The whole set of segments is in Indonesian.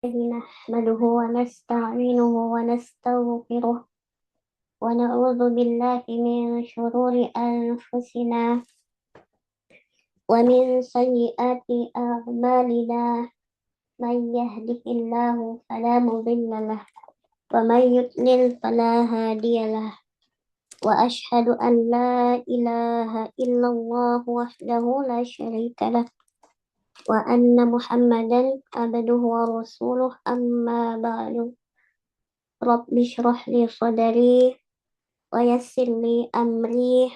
نحمده ونستعينه ونستغفره ونعوذ بالله من شرور أنفسنا ومن سيئات أعمالنا من يهده الله فلا مضل له ومن يضلل فلا هادي له وأشهد أن لا إله إلا الله وحده لا شريك له وأن محمدا عبده ورسوله أما بعد رب اشرح لي صدري ويسر لي أمري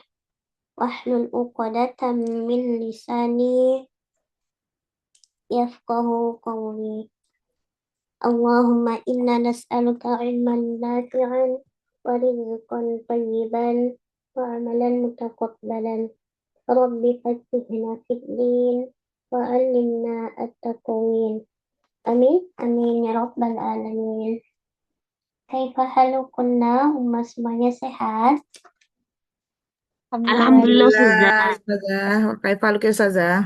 واحلل عقدة من لساني يفقه قولي اللهم إنا نسألك علما نافعا ورزقا طيبا وعملا متقبلا رب فقهنا في الدين وعلمنا التقوين آمين آمين ya rabbal alamin. Kaifa halukunna, semuanya sehat? Alhamdulillah Alhamdulillah, Ustazah. Ustazah. Kaifa Ustazah?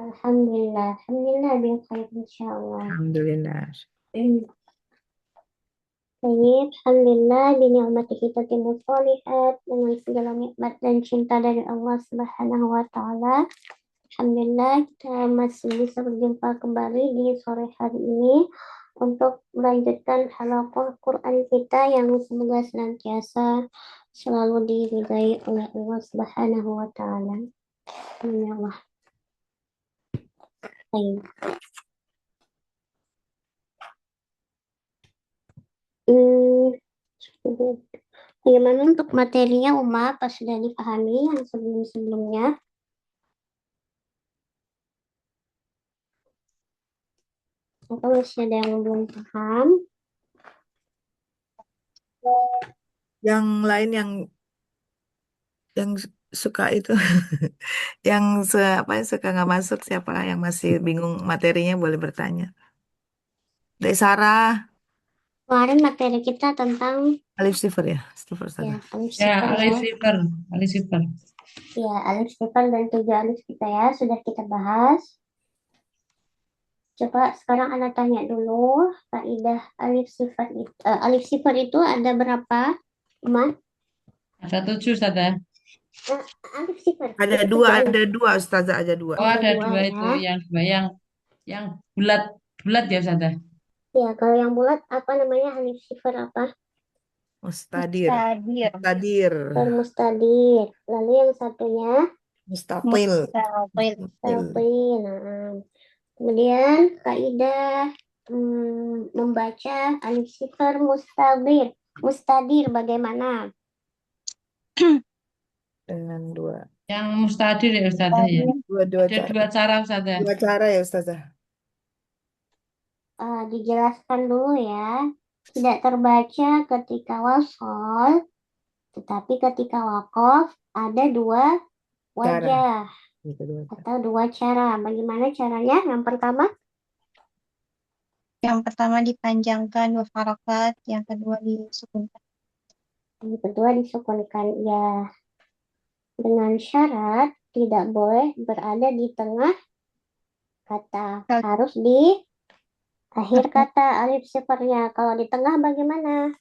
Alhamdulillah, alhamdulillah bil khair insyaallah. Alhamdulillah. Baik, alhamdulillah bini'matihi tatimmu sholihat, dengan segala nikmat dan cinta dari Allah Subhanahu wa taala. Alhamdulillah kita masih bisa berjumpa kembali di sore hari ini untuk melanjutkan halaqah Quran kita yang semoga senantiasa selalu diridai oleh Allah Subhanahu wa taala. Amin ya Allah. Baik. Bagaimana untuk materinya Uma? Apa sudah dipahami yang sebelum-sebelumnya? Atau masih ada yang belum paham? Yang lain yang suka itu, yang suka nggak masuk siapa yang masih bingung materinya boleh bertanya. Dari Sarah, Kemarin materi kita tentang Alif Sifar ya, Sifar ya Sarah. alif Ya, sifar ya. alif sifar, alif sifar. Ya, alif sifar dan 7 alif kita ya sudah kita bahas. Coba sekarang Ana tanya dulu, kaidah alif sifar itu ada berapa? Uma? Ada 7 Ustazah. Alif sifar Ada itu dua, 7 alif. ada dua Ustazah, ada dua. Oh, Ada ada dua dua itu ya. yang dua yang bulat bulat ya Ustazah. Ya, kalau yang bulat apa namanya alif sifar apa? Mustadir, Hadir. Mustadir, Mustadir. Lalu yang satunya Mustaqil, Mustaqil. Mustaqil. Talqin. Nah, kemudian kaidah membaca alif sifar mustadir. Mustadir bagaimana? Dengan dua, Yang mustadir ya Ustazah ya. dua Ada cara, dua cara Ustazah. dua cara ya Ustazah. Dijelaskan dulu ya. Tidak terbaca ketika wasol, tetapi ketika wakof ada dua Cara, wajah itu dua cara. atau dua cara. Bagaimana caranya? Yang pertama, Yang pertama dipanjangkan 2 harokat, yang kedua disukunkan. yang kedua disukunkan ya, dengan syarat tidak boleh berada di tengah kata, harus di akhir kata alif sifarnya. Kalau di tengah bagaimana?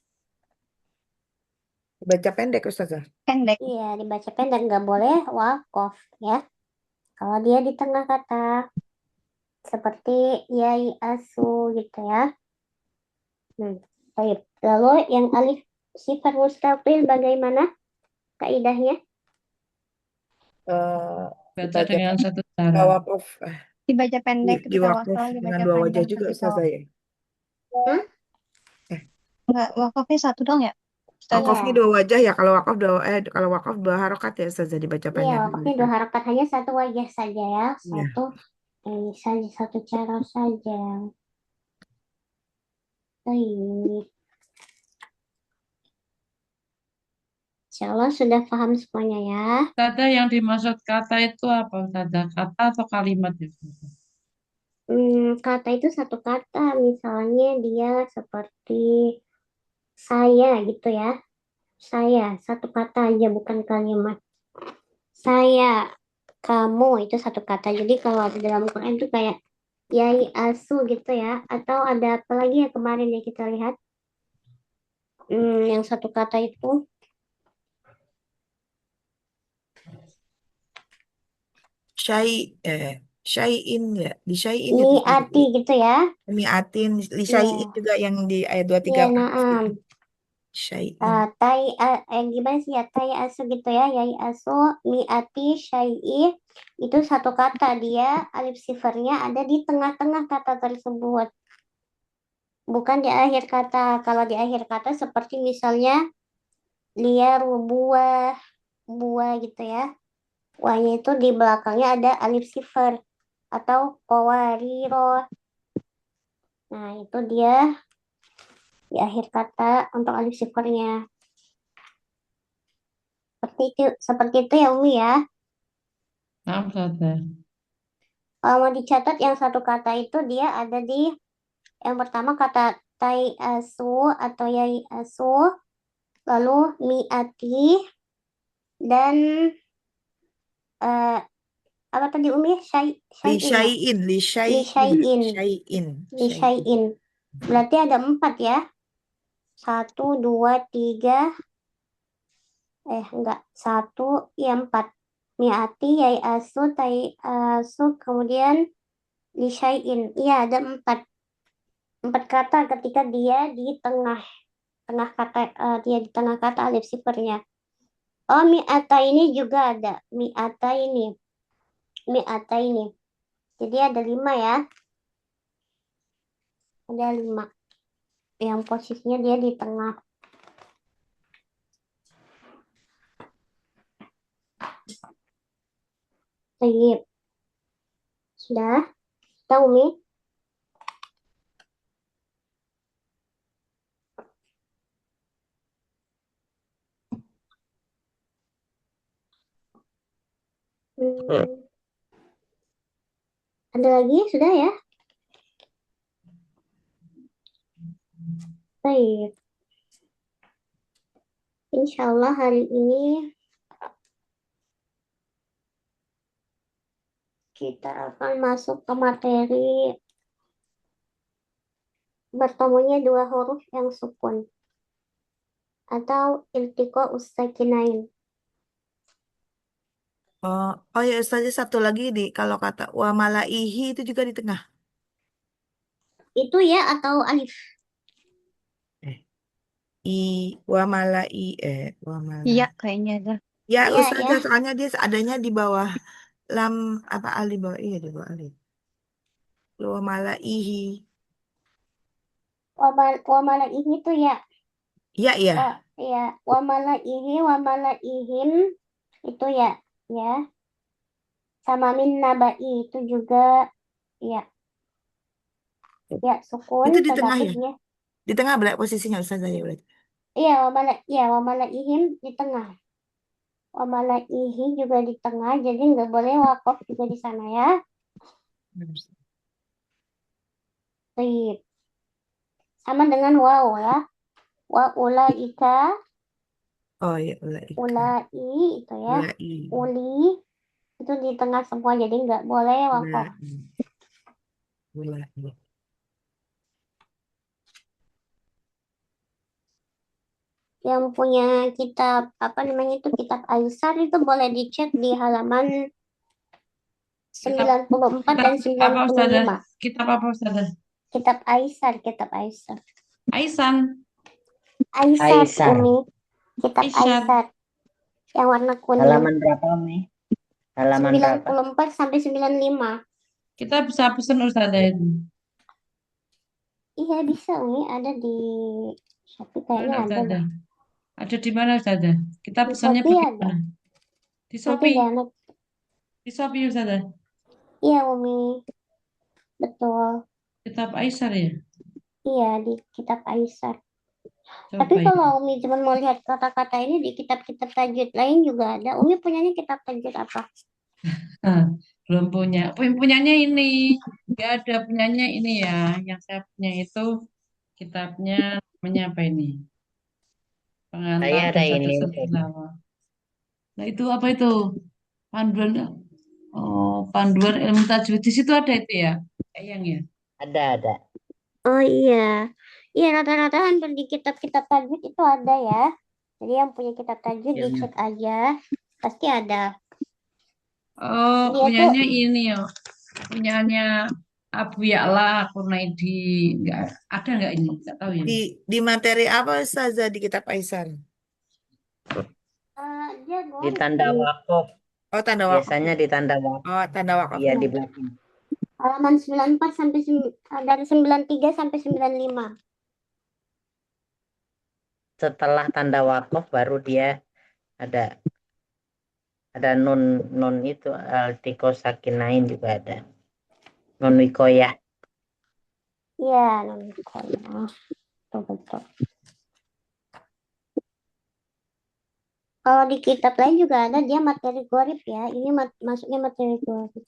Baca pendek Ustazah. Pendek. Iya, dibaca pendek, nggak boleh wakof ya. Kalau dia di tengah kata, seperti yai asu gitu ya. Baik. Lalu yang alif sifar mustaqil bagaimana kaidahnya? Baca Dibaca dengan satu cara. wakaf, Dibaca pendek di ketika wakaf wasal, dengan dibaca dua wajah panjang juga ketika Ustazah ya. Hah? Enggak, wakafnya satu dong ya? Ustazah. Wakafnya dua wajah ya. Kalau wakaf dua harokat ya Ustazah, dibaca Iya, panjang. wakafnya 2 harakat, hanya satu wajah saja ya. Iya. Satu cara saja. Baik. Insya Allah sudah paham semuanya ya. Ustazah, yang dimaksud kata itu apa Ustazah? Kata atau kalimat ya Ustazah? Kata itu satu kata, misalnya dia seperti saya gitu ya. Saya, satu kata aja bukan kalimat. Saya, kamu itu satu kata. Jadi kalau di dalam Quran itu kayak yai asu gitu ya. Atau ada apa lagi ya kemarin ya kita lihat. Yang satu kata itu Syai, syai'in ya, di syai'in itu tadi. miati gitu ya. Mi'atin, li syai'in Iya, juga yang di ayat 23 iya itu. naam. Syai'in. Gimana sih ya, tai asu gitu ya, yai asu, miati, syai'i, itu satu kata, dia alif sifernya ada di tengah-tengah kata tersebut, bukan di akhir kata. Kalau di akhir kata seperti misalnya liar, buah, buah gitu ya, wahnya itu di belakangnya ada alif sifar, atau kowariro, nah itu dia di akhir kata untuk alif sifarnya. Seperti itu ya Umi ya. Nah, Ustazah. Kalau mau dicatat yang satu kata itu dia ada di yang pertama kata tai asu atau yai asu, lalu miati, dan eh, apa tadi Umi? Li Syai'in ya? syai'in, li Li syai'in, syai'in. syai'in, Li syai'in. syai'in. Berarti ada 4 ya. Satu, dua, tiga. Enggak. Satu, ya 4. Miati, yai asu, tai asu, kemudian li syai'in. Iya, ada 4. 4 kata ketika dia di tengah kata, dia di tengah kata alif sifernya. Oh, mi'ata ini juga ada. Mi'ata ini. Jadi ada 5 ya. Ada 5. Yang posisinya dia di tengah. Baik. Sudah? Tahu, Mi? Hmm, ada lagi? Sudah ya? Baik. Insya Allah hari ini kita akan masuk ke materi bertemunya 2 huruf yang sukun atau iltiqa ustakinain. Oh, oh ya Ustazah, satu lagi di kalau kata wa malaihi itu juga di tengah. Itu ya atau alif? Eh, I wa malai wa Iya, malai. kayaknya ada. Ya Iya, ya. Ustazah, soalnya dia adanya di bawah lam apa alif bawah iya di bawah alif. Wa malaihi. Wamalaihi itu ya. Iya iya. Ya. Wamalaihi, itu ya. Ya. Sama min nabai itu juga ya. Ya, sukun, Itu di tengah tetapi ya. dia Di tengah berarti posisinya Ustazah ya berarti. iya, wamalaihim di tengah. Wamalaihi juga di tengah, jadi nggak boleh wakaf juga di sana ya. Baik. Sama dengan waw ya. Wa ulaika, Oh ya ulaika. ulai itu ya. Ulai. Uli itu di tengah semua, jadi nggak boleh wakaf. Ulai. Ulai. Yang punya kitab apa namanya itu kitab Aisar itu boleh dicek di halaman Kitab 94 kitab dan apa Ustazah? 95. Kitab apa Ustazah? Kitab Aisar, kitab Aisar. Aisan. Aisar, Aisar. Umi. Kitab Aisyah. Aisar yang warna kuning. Halaman berapa, Mi? Halaman berapa? 94 sampai 95. Kita bisa pesen Ustazah itu. Iya bisa Umi, ada di Shopee kayaknya Mana ada deh. Ustazah? Ada di mana Ustazah? Kita Di pesannya Shopee ada. bagaimana? Di Nanti Shopee. download. Di Shopee Ustazah. Iya Umi, betul. Kitab Aisyar ya. Iya di kitab Aisar. Tapi Coba ya. kalau Umi cuma mau lihat kata-kata ini di kitab-kitab tajwid lain juga ada. Umi punyanya kitab tajwid apa? Nah, belum punya. Punyanya ini. Nggak ada punyanya ini ya. Yang saya punya itu kitabnya namanya apa ini? Pengantar Saya ada ini. dasar-dasar tilawah. Nah itu apa itu? Panduan. Oh, panduan ilmu tajwid di situ ada itu ya. Yang ya. Ada. Oh iya. Iya, rata-rata hampir di kitab-kitab tajwid itu ada ya. Jadi yang punya kitab tajwid Iya. dicek aja. Pasti ada. Oh, Dia tuh punyanya ini ya. Punyanya Abu Ya'la Kunaidi. Nggak ada nggak ini? Nggak tahu ya. Di materi apa saja di kitab Aisar? dia Di gorib tanda ini. wakaf. Oh, tanda wakaf. Biasanya di tanda wakaf. Oh, tanda Iya, wakafnya. di belakang. Halaman 94 sampai dari 93 sampai 95. Setelah tanda wakaf baru dia ada nun nun itu altiko sakinain juga ada. Nun wikoyah. Iya, non sekolah. Betul, betul. Kalau di kitab lain juga ada dia materi gorib ya. Ini masuknya materi gorib.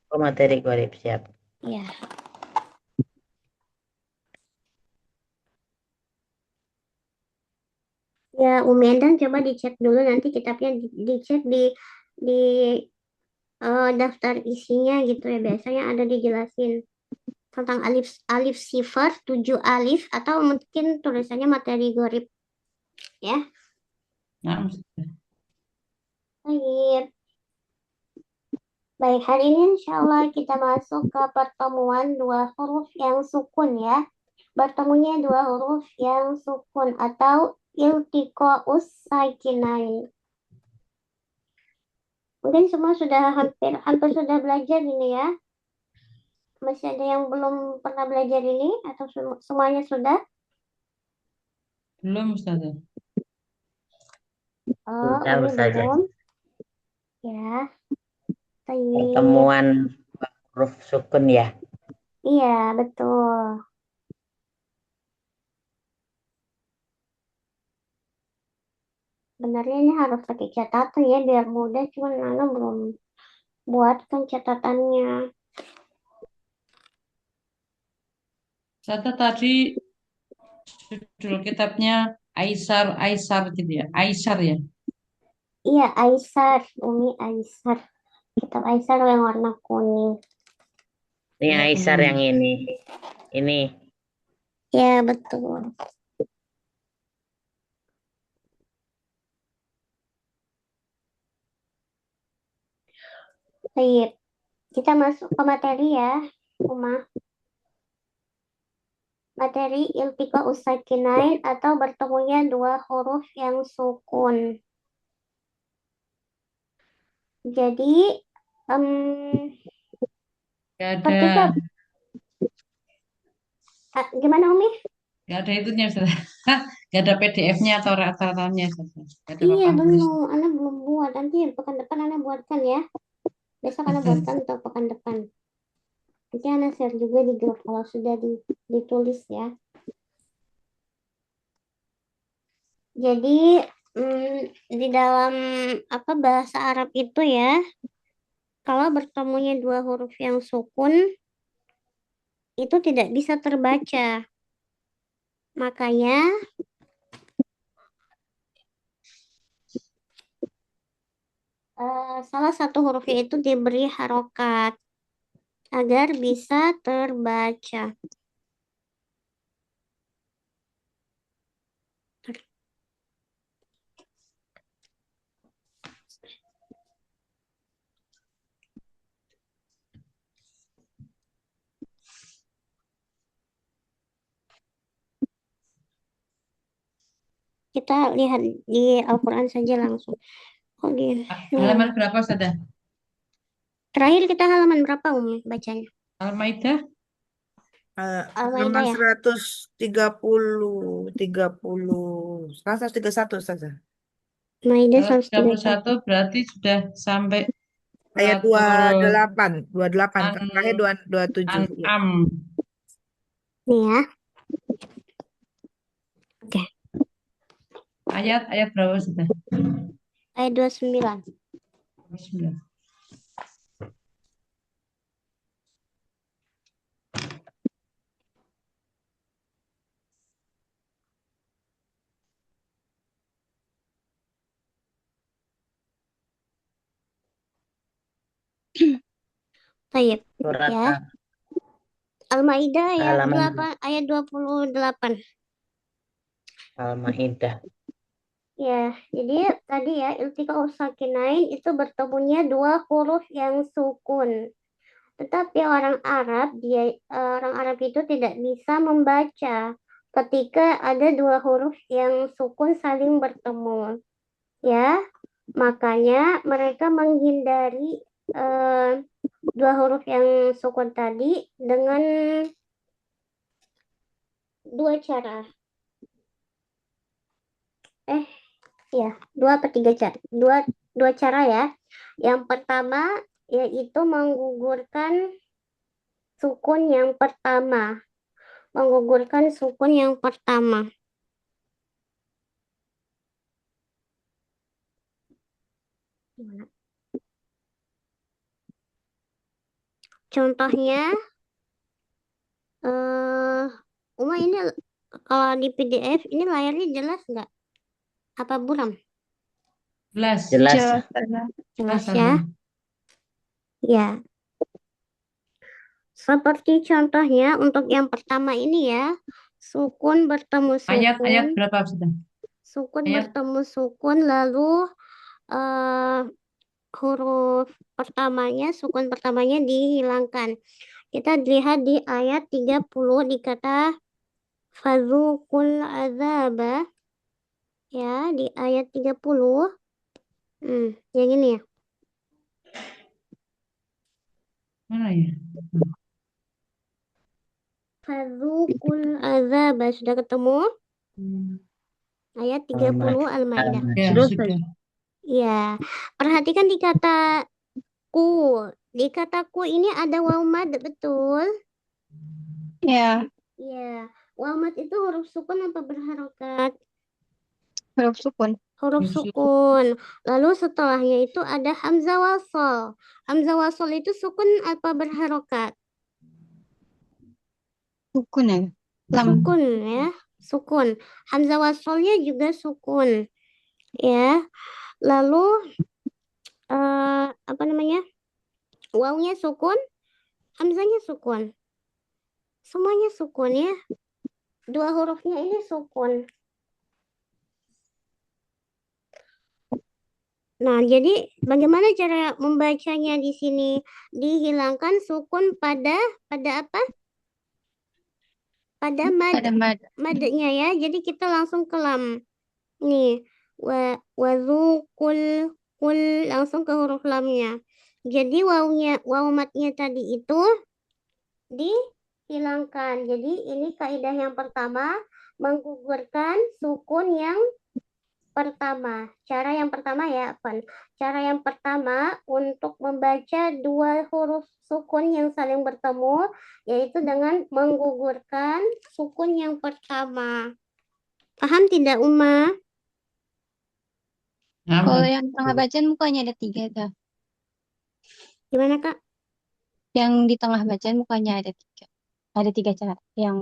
Oh, materi gorib siap. Iya. Ya, Umi Endang coba dicek dulu nanti kitabnya dicek di daftar isinya gitu ya. Biasanya ada dijelasin tentang alif alif sifar 7 alif atau mungkin tulisannya materi gorib ya. Nah, Baik. Baik, hari ini insya Allah kita masuk ke pertemuan dua huruf yang sukun ya. Bertemunya dua huruf yang sukun atau iltiqa'us sakinain. Mungkin semua sudah hampir sudah belajar ini ya. Masih ada yang belum pernah belajar ini atau semuanya sudah? belum Ustazah. Oh, Sudah Umi saja. belum. Ya, baik. Pertemuan huruf sukun ya. Iya, betul. Sebenarnya ini harus pakai catatan ya biar mudah, cuman Nana belum buatkan catatannya. Ustazah tadi judul kitabnya Aisar gitu ya. Aisar ya. Iya, Aisar, Umi Aisar. Kitab Aisar yang warna kuning. Ini Oh, Aisar kuning. yang ini. Ini. Ya, betul. Baik, kita masuk ke materi ya, Uma. Materi iltika usakinain atau bertemunya dua huruf yang sukun. Jadi, Gak ada, ketika gimana Umi? gak ada itunya Ustazah. Gak ada PDF-nya atau rata-ratanya Ustazah. Gak ada Iya papan tulis. belum, Ana belum buat. Nanti pekan depan Ana buatkan ya. Besok Ana buatkan untuk pekan depan. Nanti Ana share juga di grup kalau sudah ditulis ya. Jadi di dalam apa bahasa Arab itu ya, kalau bertemunya dua huruf yang sukun itu tidak bisa terbaca. Makanya salah satu hurufnya itu diberi harokat agar bisa terbaca. Kita lihat di Al-Quran saja langsung. Oh, Halaman berapa Ustazah? terakhir kita halaman berapa Umi bacanya? Al-Maidah? Al-Maidah Halaman ya? 131 saja. Maidah Kalau 131. 31 berarti sudah sampai Ayat suratul 28. An Terakhir 27. Ya. An'am. Nih ya. Oke. Ayat berapa sudah? Ayat 29. Bismillah. Tayyip Surat ya. Al-Maidah ayat Halaman 8, ayat 28. Al-Maidah. Ya, jadi tadi ya iltiqa sakinain itu bertemunya dua huruf yang sukun. Tetapi orang Arab itu tidak bisa membaca ketika ada dua huruf yang sukun saling bertemu. Ya, makanya mereka menghindari dua huruf yang sukun tadi dengan dua cara. Ya, dua atau tiga cara. Dua cara ya. Yang pertama yaitu menggugurkan sukun yang pertama. Menggugurkan sukun yang pertama. Gimana? Contohnya, Uma ini kalau di PDF ini layarnya jelas nggak? Apa buram? Jelas. Jelas. Jelas, Ustazah. Jelas Jelas, ya. Azam. Ya. Seperti contohnya untuk yang pertama ini ya, sukun bertemu Ayat sukun, berapa sudah? sukun Ayat. bertemu sukun, lalu huruf pertamanya, sukun pertamanya dihilangkan. Kita lihat di ayat 30 di kata fadzukul azaba. Ya, di ayat 30. Yang ini ya. Mana ya? Fadzukul azaba. Sudah ketemu? Ayat 30 Al-Maidah. Ya, Sudah. sudah. Ya, perhatikan di kata ku. Di kata ku ini ada waw mad, betul? Ya, Ya, waw mad itu huruf sukun apa berharokat? huruf sukun. Huruf sukun. Lalu setelahnya itu ada hamzah wasol. Hamzah wasol itu sukun apa berharokat? Sukun ya. Lam. Sukun ya, sukun. Hamzah wasolnya juga sukun. Ya. Lalu apa namanya? Wawnya sukun, hamzahnya sukun. Semuanya sukun ya. Dua hurufnya ini sukun. Nah, jadi bagaimana cara membacanya di sini? Dihilangkan sukun pada apa? Pada mad, Ada mad. madnya ya. Jadi kita langsung ke lam. Nih, wazukul kul langsung ke huruf lamnya. Jadi waw madnya tadi itu dihilangkan. Jadi ini kaidah yang pertama, menggugurkan sukun yang pertama. Cara yang pertama ya, Pan. Cara yang pertama untuk membaca dua huruf sukun yang saling bertemu yaitu dengan menggugurkan sukun yang pertama. Paham tidak, Uma? Kalau yang tengah bacaan mukanya ada 3 tuh. Gimana, Kak? Yang di tengah bacaan mukanya ada 3. Ada 3 cara. Yang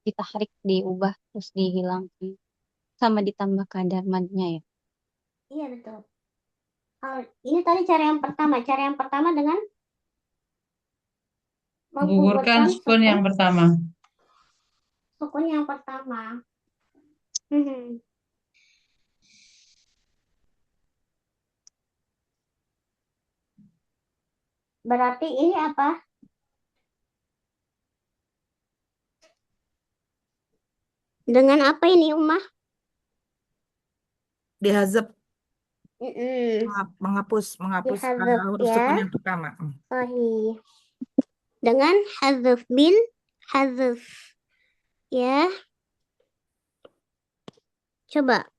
ditahrik, diubah, terus dihilangkan. Sama ditambah kadar madnya ya. Iya, betul. Ini tadi cara yang pertama. Cara yang pertama dengan menggugurkan sukun yang pertama. Sukun yang pertama. Berarti ini apa? Dengan apa ini, Umah? Dihazab, Mm-mm. menghapus Dihazab, huruf ya. sukun yang pertama. Sahih. Dengan hazaf bil hazaf. Ya. Coba.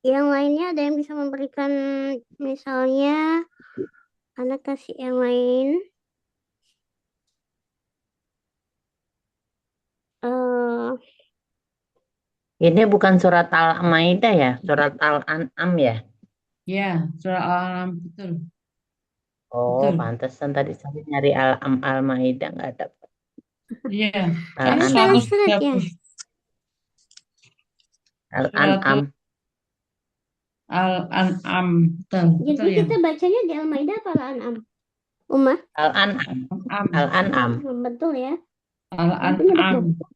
Yang lainnya ada yang bisa memberikan misalnya anak kasih yang lain. Ini bukan surat Al-Maidah ya, surat Al-An'am ya. Ya, surah Al-An'am, betul. Oh, Betul. pantesan tadi saya nyari Al-Maidah nggak dapat. Iya. Ada salah surat ya. Al-An'am. Al-An'am, betul. Jadi Betul ya. kita bacanya di Al-Maidah atau Al-An'am? Umar. Al-An'am. Am. Al-An'am. Betul ya. Al-an'am. Betul.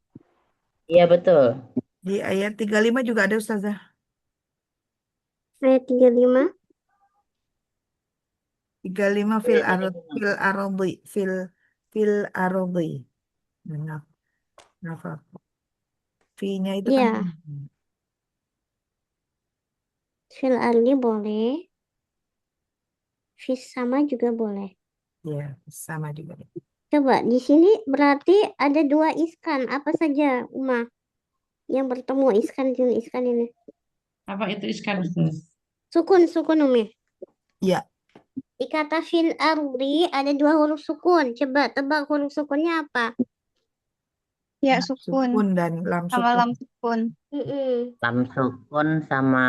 Iya betul. Di ayat 35 juga ada Ustazah. Ayat 35. 35 fil ardi fil ardi. Benar. Kenapa? Fi-nya itu kan Iya. Fil ardi boleh. Fis sama juga boleh. ya sama juga. Coba di sini berarti ada dua iskan. Apa saja, Uma? Yang bertemu iskan ini. Apa itu iskan, Ustaz? Sukun Umi. Iya. Di kata fil ardi ada dua huruf sukun. Coba tebak huruf sukunnya apa? Ya, sukun. Sukun dan lam Sama sukun. lam sukun. Lam sukun sama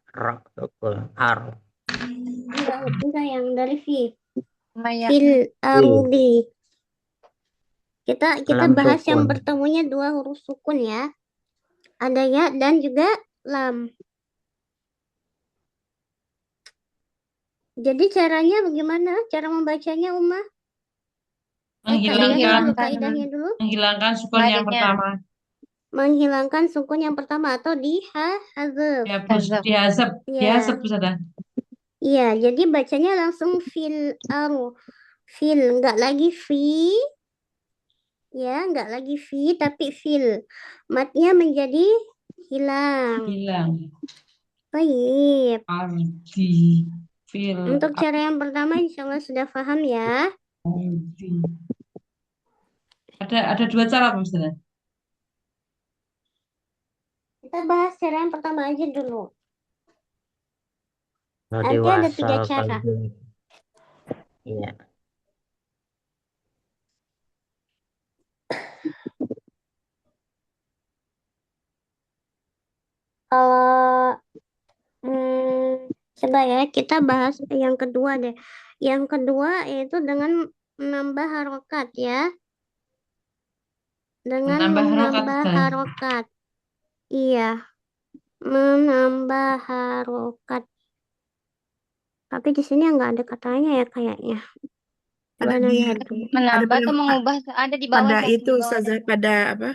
ro sukun. Ar. Enggak yang dari fi. Sama ya. Fil ardi. Kita Lam bahas yang sukun. bertemunya dua huruf sukun ya. Ada ya dan juga lam. Jadi caranya bagaimana? Cara membacanya, Uma? Kaidahnya dulu. Menghilangkan sukun yang Adanya. pertama. Menghilangkan sukun yang pertama atau dihazaf. Dihazab. Ya. Dihazab, Ustazah. Iya, jadi bacanya langsung fil fil, nggak lagi fi. Ya, nggak lagi fi tapi fil. Matnya menjadi hilang. Hilang. Baik. Ardi. Fil. Untuk cara yang pertama insya Allah sudah paham ya. Ardi. Ada dua cara, Pak Ustazah. Kita bahas cara yang pertama aja dulu. Nanti Dewasa ada 3 cara. Iya. Kalau coba ya kita bahas yang kedua deh. Yang kedua yaitu dengan menambah harokat ya. Dengan menambah harokat. Iya. Menambah harokat. Tapi di sini nggak ada katanya ya kayaknya. Ada di Menambah atau mengubah ada di bawah. pada Zah, itu di bawah Ustazah ada. pada apa?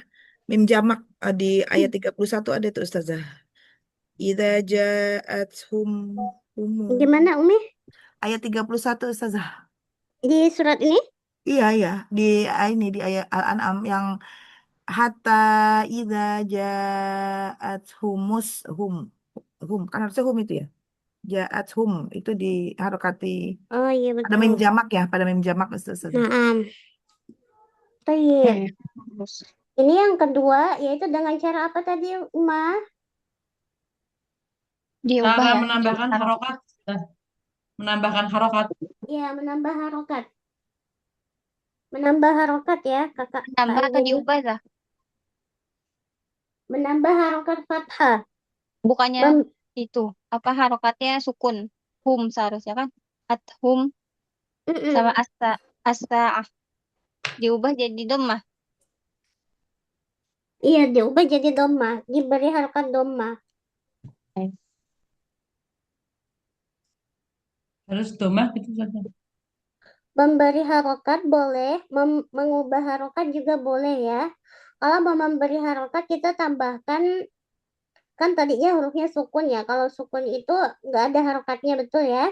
Mim jamak di ayat 31 ada tuh Ustazah. Idza ja'athum Gimana Umi? Ayat 31 Ustazah. Di surat ini? Iya, di di ayat Al-An'am yang hatta idza ja'athumus hum kan harusnya hum itu ya. Ja'athum itu di harokati Oh iya pada betul. mim jamak ya, pada mim jamak Ustazah. Naam. Baik. Ini yang kedua yaitu dengan cara apa tadi Uma? Diubah Cara ya. menambahkan harokat. Menambahkan harokat. Iya, menambah harokat. Menambah harokat ya, Kakak. Menambah atau diubah, Zah? Menambah harokat fathah. Bukannya itu. Apa harokatnya sukun. Hum seharusnya kan. At-hum sama asa diubah jadi dhammah. Iya, diubah jadi dhammah, diberi harokat dhammah. Harus dhammah gitu saja. Memberi harokat boleh, mengubah harokat juga boleh ya. Kalau mau memberi harokat kita tambahkan, kan tadinya hurufnya sukun ya. Kalau sukun itu nggak ada harokatnya, betul ya?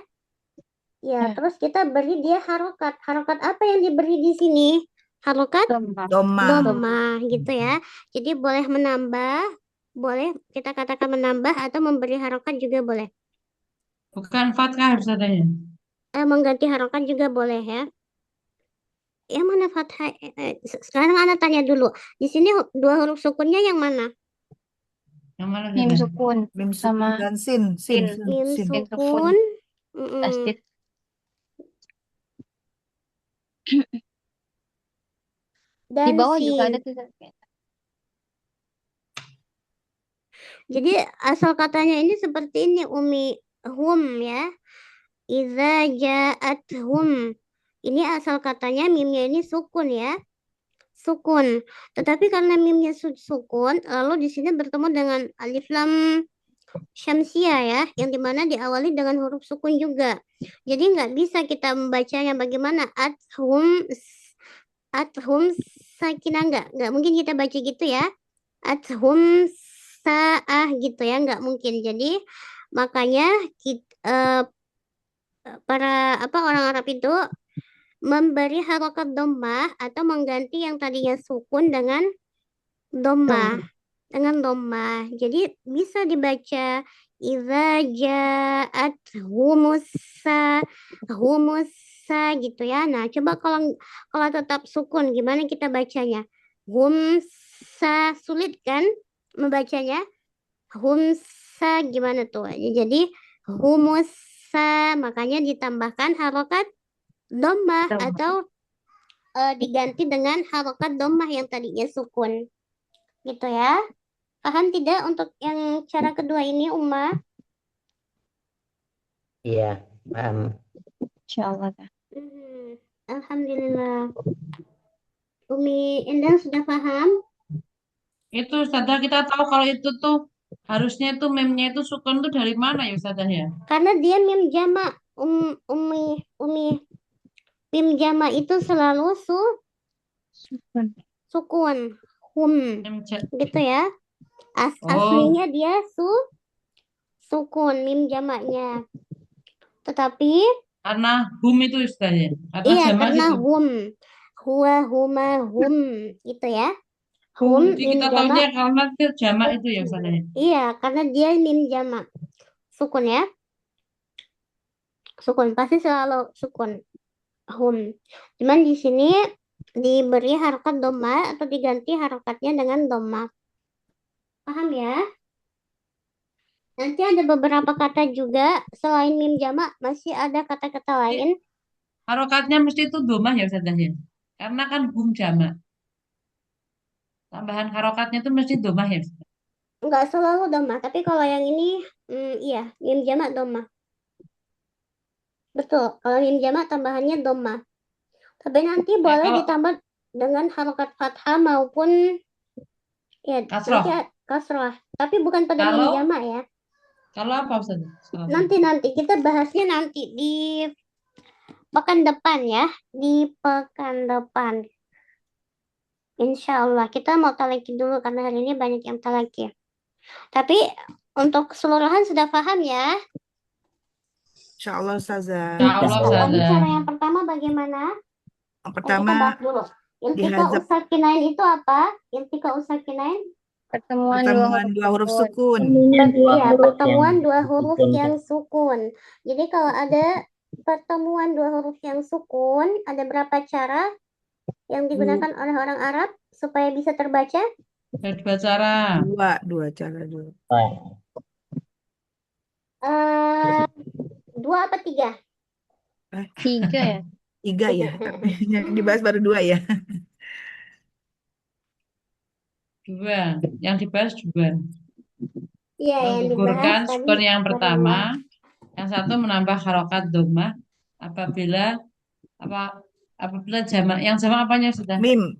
Ya, terus kita beri dia harokat. Harokat apa yang diberi di sini? Harokat dhammah gitu ya. Jadi boleh menambah, boleh kita katakan menambah atau memberi harokat juga boleh. Bukan fathah harus adanya. Mengganti harokat juga boleh ya. Yang mana fathah? Sekarang Ana tanya dulu. Di sini dua huruf sukunnya yang mana? Yang mana? Mim sukun sama dan sin. Mim sukun. Tasdid. Dan di bawah sin. juga ada tuh. Jadi asal katanya ini seperti ini Umi, hum ya. Idza ja'athum. Ini asal katanya mimnya ini sukun ya. Sukun. Tetapi karena mimnya sukun, lalu di sini bertemu dengan alif lam syamsiah ya, yang dimana diawali dengan huruf sukun juga. Jadi nggak bisa kita membacanya bagaimana athum sakinah, nggak mungkin kita baca gitu ya. Athum saah gitu ya, nggak mungkin. Jadi makanya para orang Arab itu memberi harokat dhammah atau mengganti yang tadinya sukun dengan dhammah. Jadi bisa dibaca idza ja'at humusa gitu ya. Nah, coba kalau tetap sukun gimana kita bacanya? Humsa, sulit kan membacanya? Humsa gimana tuh? Jadi humusa, makanya ditambahkan harokat dhammah atau diganti dengan harokat dhammah yang tadinya sukun. Gitu ya. Paham tidak untuk yang cara kedua ini, Uma? Iya, paham. Insya Allah. Alhamdulillah. Umi Endang sudah paham? Itu Ustazah, kita tahu kalau itu tuh harusnya itu memnya itu sukun tuh dari mana ya Ustazah ya? Karena dia mim jama. Umi. Mim jama itu selalu sukun. Mem ja- Gitu ya. Oh, Aslinya dia sukun, mim jamaknya. Tetapi karena hum itu Ustazah. Karena iya, jamak karena itu. huwa, huma, hum, gitu ya. Jadi Mim kita jamak. tahunya karena itu jamak itu ya Ustazah ya. Iya, karena dia mim jamak. Sukun ya. Sukun, pasti selalu sukun. Hum. Cuman di sini diberi harokat doma atau diganti harokatnya dengan doma. Paham ya? Nanti ada beberapa kata juga selain mim jamak masih ada kata-kata lain. Harokatnya mesti itu domah ya Ustazah ya. Karena kan hum jamak. Tambahan harokatnya itu mesti domah ya Ustazah. Enggak selalu doma, tapi kalau yang ini iya, mim jamak doma. Betul, kalau mim jamak tambahannya doma. Tapi nanti boleh kalau ditambah dengan harokat fathah maupun ya kasroh. nanti kasrah. Tapi bukan pada mim Kalau jamak ya. kalau apa Ustazah? Nanti kita bahasnya nanti di pekan depan ya, di pekan depan. Insya Allah kita mau talaki dulu karena hari ini banyak yang talaki. Tapi untuk keseluruhan sudah paham ya. Insya Allah Ustazah. Insya Allah Tadi Ustazah. cara yang pertama bagaimana? Yang Kita pertama bahas dulu. Iltika dihazab usakinain itu apa? Iltika usakinain? Pertemuan dua pertemuan huruf dua huruf sukun. sukun. Iya, pertemuan yang dua huruf sukun. yang sukun. Jadi kalau ada pertemuan dua huruf yang sukun, ada berapa cara yang digunakan oleh orang Arab supaya bisa terbaca? Ada dua cara. Dua cara dulu. Dua apa tiga? Tiga ya. Tiga ya. Tapi yang dibahas baru dua ya. Dua. Yang dibahas dua. Iya, yang dibahas Menggugurkan tadi sukun yang baru dua. pertama. Yang satu menambah harokat domah apabila apabila jamak. Yang jamak apanya sudah? Mim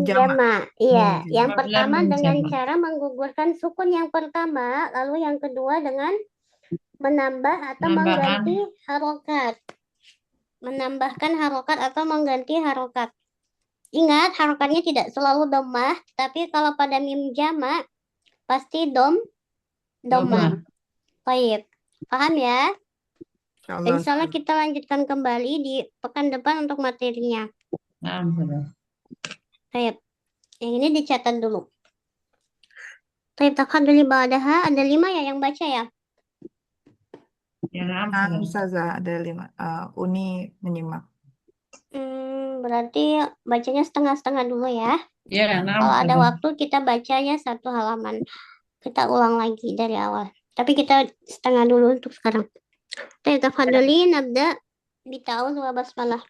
jamak. Jamak. Iya, yang Apabila pertama mim dengan jamak. cara menggugurkan sukun yang pertama, lalu yang kedua dengan menambah atau Penambahan. mengganti harokat. Menambahkan harokat atau mengganti harokat. Ingat, harokatnya tidak selalu domah, tapi kalau pada mim jamak pasti domah. Domah. Baik, paham ya? Insya Allah. Insya Allah kita lanjutkan kembali di pekan depan untuk materinya. Nah, sudah. Baik, yang ini dicatat dulu. Baik, tafadhali ba'daha, ada 5 ya yang baca ya? Ya, nah, Nah, sudah. Ustazah ada 5. Uni menyimak. Berarti bacanya setengah-setengah dulu ya. Ya, nah, Kalau ada sudah. waktu kita bacanya 1 halaman. Kita ulang lagi dari awal. Tapi kita setengah dulu untuk sekarang. Baik, tafadhali nabda bita'awudz wa basmalah.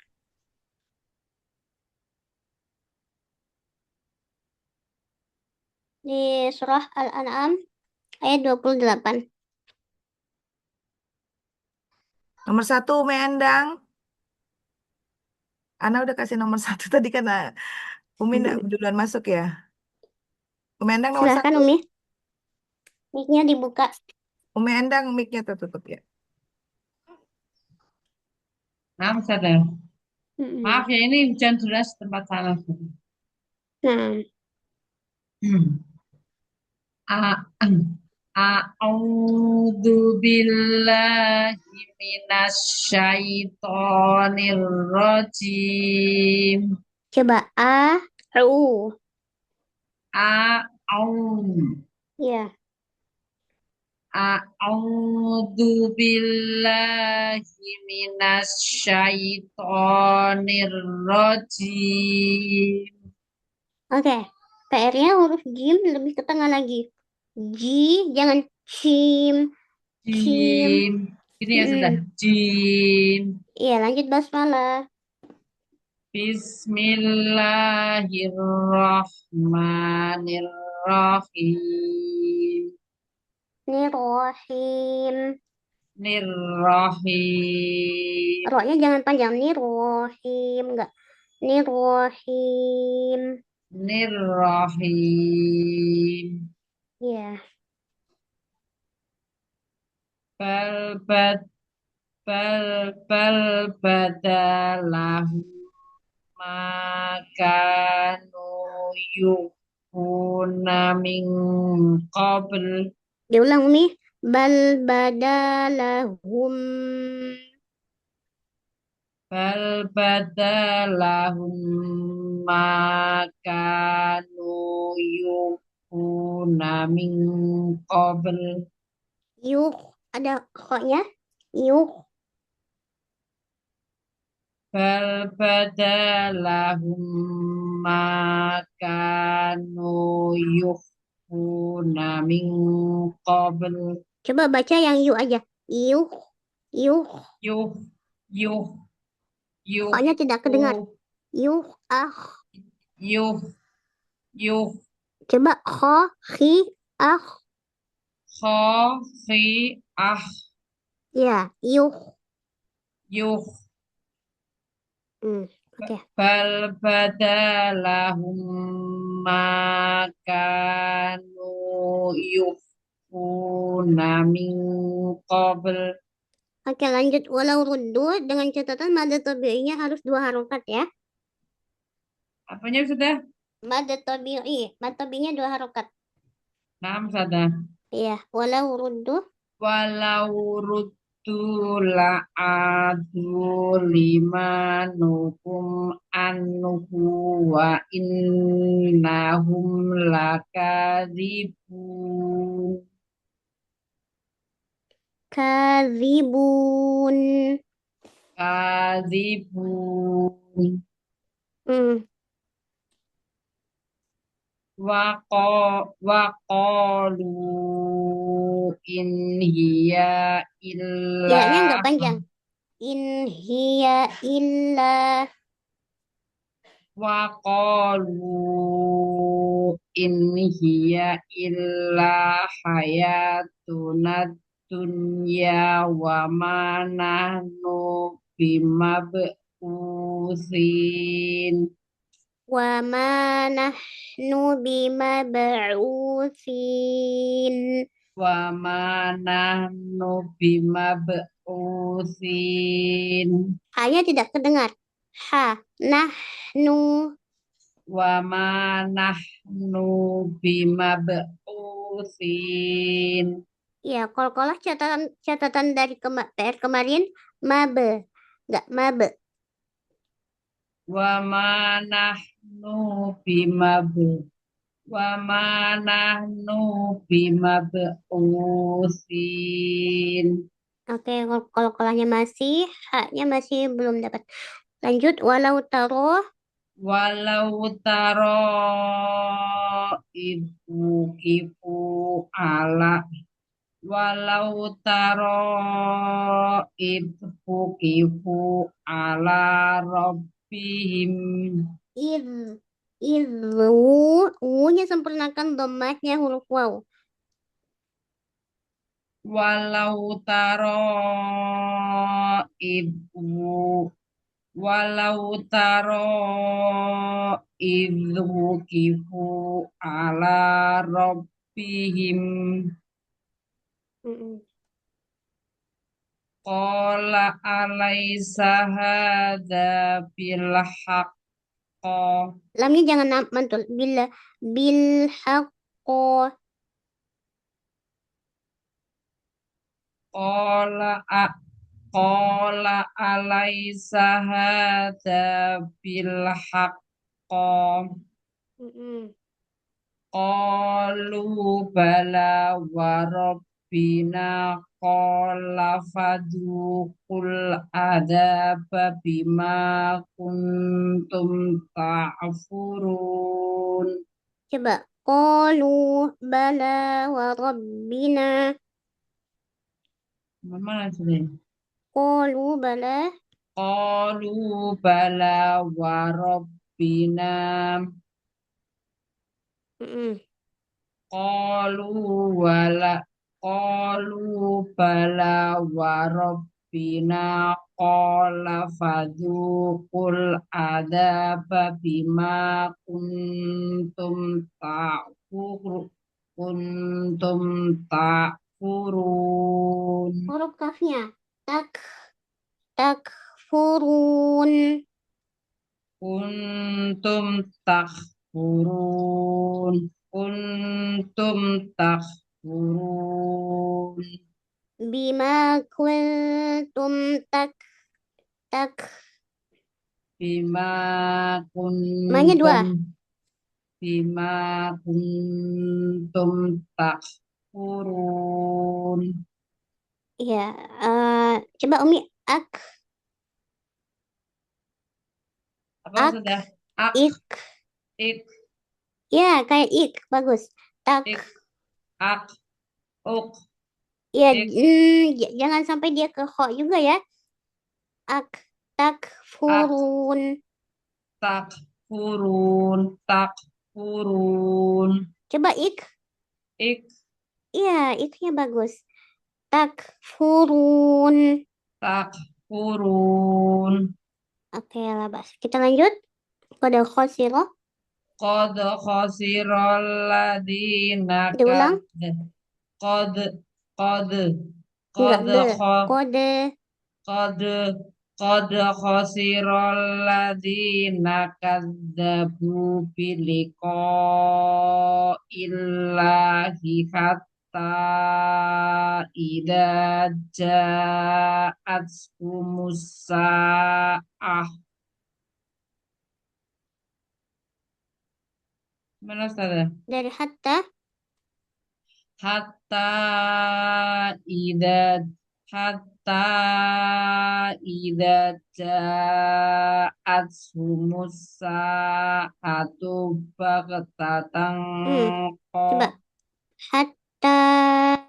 Di surah Al-An'am ayat 28. Nomor 1 Umi Endang. Ana udah kasih nomor 1 tadi kan Umi duluan masuk ya. Umi Endang nomor Silahkan 1. Umi. Mic-nya dibuka. Umi Endang mic-nya tertutup ya. Nah, sadar. Mm-mm. Maaf ya, ini hujan deras tempat sana. Nah, A- A'udzu billahi minasyaitonir rajim. coba A, U. A'udzu Ya, A'udzu billahi minasyaitonir rajim. oke. PR-nya huruf jim lebih ke tengah lagi. Ji, jangan cim, cim. Jim. Ini ya sudah. Mm-mm. Jim. Iya, lanjut basmalah. Bismillahirrahmanirrahim. Nirohim. Nirrahim. Ro-nya jangan panjang. Nirohim. Enggak. Nirohim. Nirrahim. Iya. Bal bad bal bal badalahu makanu yukuna min qabl. Diulang nih. Bal badalahum. Bal badalahum makanu yukuna min qabl. Yuh. Ada kok-nya. Yuh. Bal badalahum makanu yukuna min qabl. Coba baca yang yu aja. Yuh. Yuh. Yuh yuh yuh Kok-nya tidak kedengar. Yuh. Ah. yuh yuh Coba kho. Khi. Ah. kho khi ah Ya. Yuh. yuh. Oke. Bal badalahum makanu yukuna min qabl. Oke, lanjut. Walau ruddu dengan catatan mada tabi'inya harus 2 harokat ya. Apanya sudah? Mada tabi'i. Mada tabi'inya 2 harokat. Naam sudah. Iya. Walau ruddu. Walau ruddu la'adu limanukum anhu wa innahum lakadzibun. Kadzibun. Kadzibun. Hmm. Waqalu in hiya Ya-nya illa nggak panjang. In hiya illa. Waqalu in hiya illa hayatuna dunya wa ma nahnu bimab'utsin. Wa ma nahnu bimab'utsin. Wa ma nahnu bimab'utsin. Ha-nya tidak kedengar. Ha. Nahnu. Wa ma nahnu bimab'utsin. Ya, kalau catatan dari PR kemarin mabe. Nggak mabe. Wa ma nahnu bimab wa ma nahnu bimab'utsin. Oke, kalau kolahnya masih, haknya masih belum dapat. Lanjut, walau taruh. Walau taro ibu kifu ala walau taro ibu kifu ala rabbihim. Iz. Izu. U-nya sempurnakan domatnya huruf waw. Walau taro ibu walau taro ibu kifu ala rabbihim. Qala alaysa hadza bilhaqqa. Lamnya jangan mantul. Bil haqqo. Qala qala alaysa hadza bilhaqqa. Qalu bala wa rabbina qala fadhuqul adzaba bima kuntum ta'furun. Coba. Qalu bala wa rabbina. Mana sudah? Qalu bala. Qalu bala wa rabbina. Qalu wala qalu bala wa rabbina qala fadhuqul adzaba bima kuntum ta'furun. Huruf kafnya. Takfurun. Kuntum takfurun. Kuntum takfurun. Bima kuntum tak Bima Manya dua. Bima kuntum takfurun. Ya, coba Umi Apa sudah? ik. Ya, kayak ik, bagus. Ik, ak, uk. Ya, jangan sampai dia ke ho juga ya. Takfurun. Takfurun. Coba ik. Iya, iknya bagus. Takfurun. Oke, labas. Kita lanjut. Qad khasira. Qad khasiral ladina Diulang. Qad khasiral ladina kadzabu biliqa'illahi hatta idza ja'athumus sa'ah. Mana Ustazah? Dari hatta idza ja'athumus sa'atu baghtatan. Coba. Hatta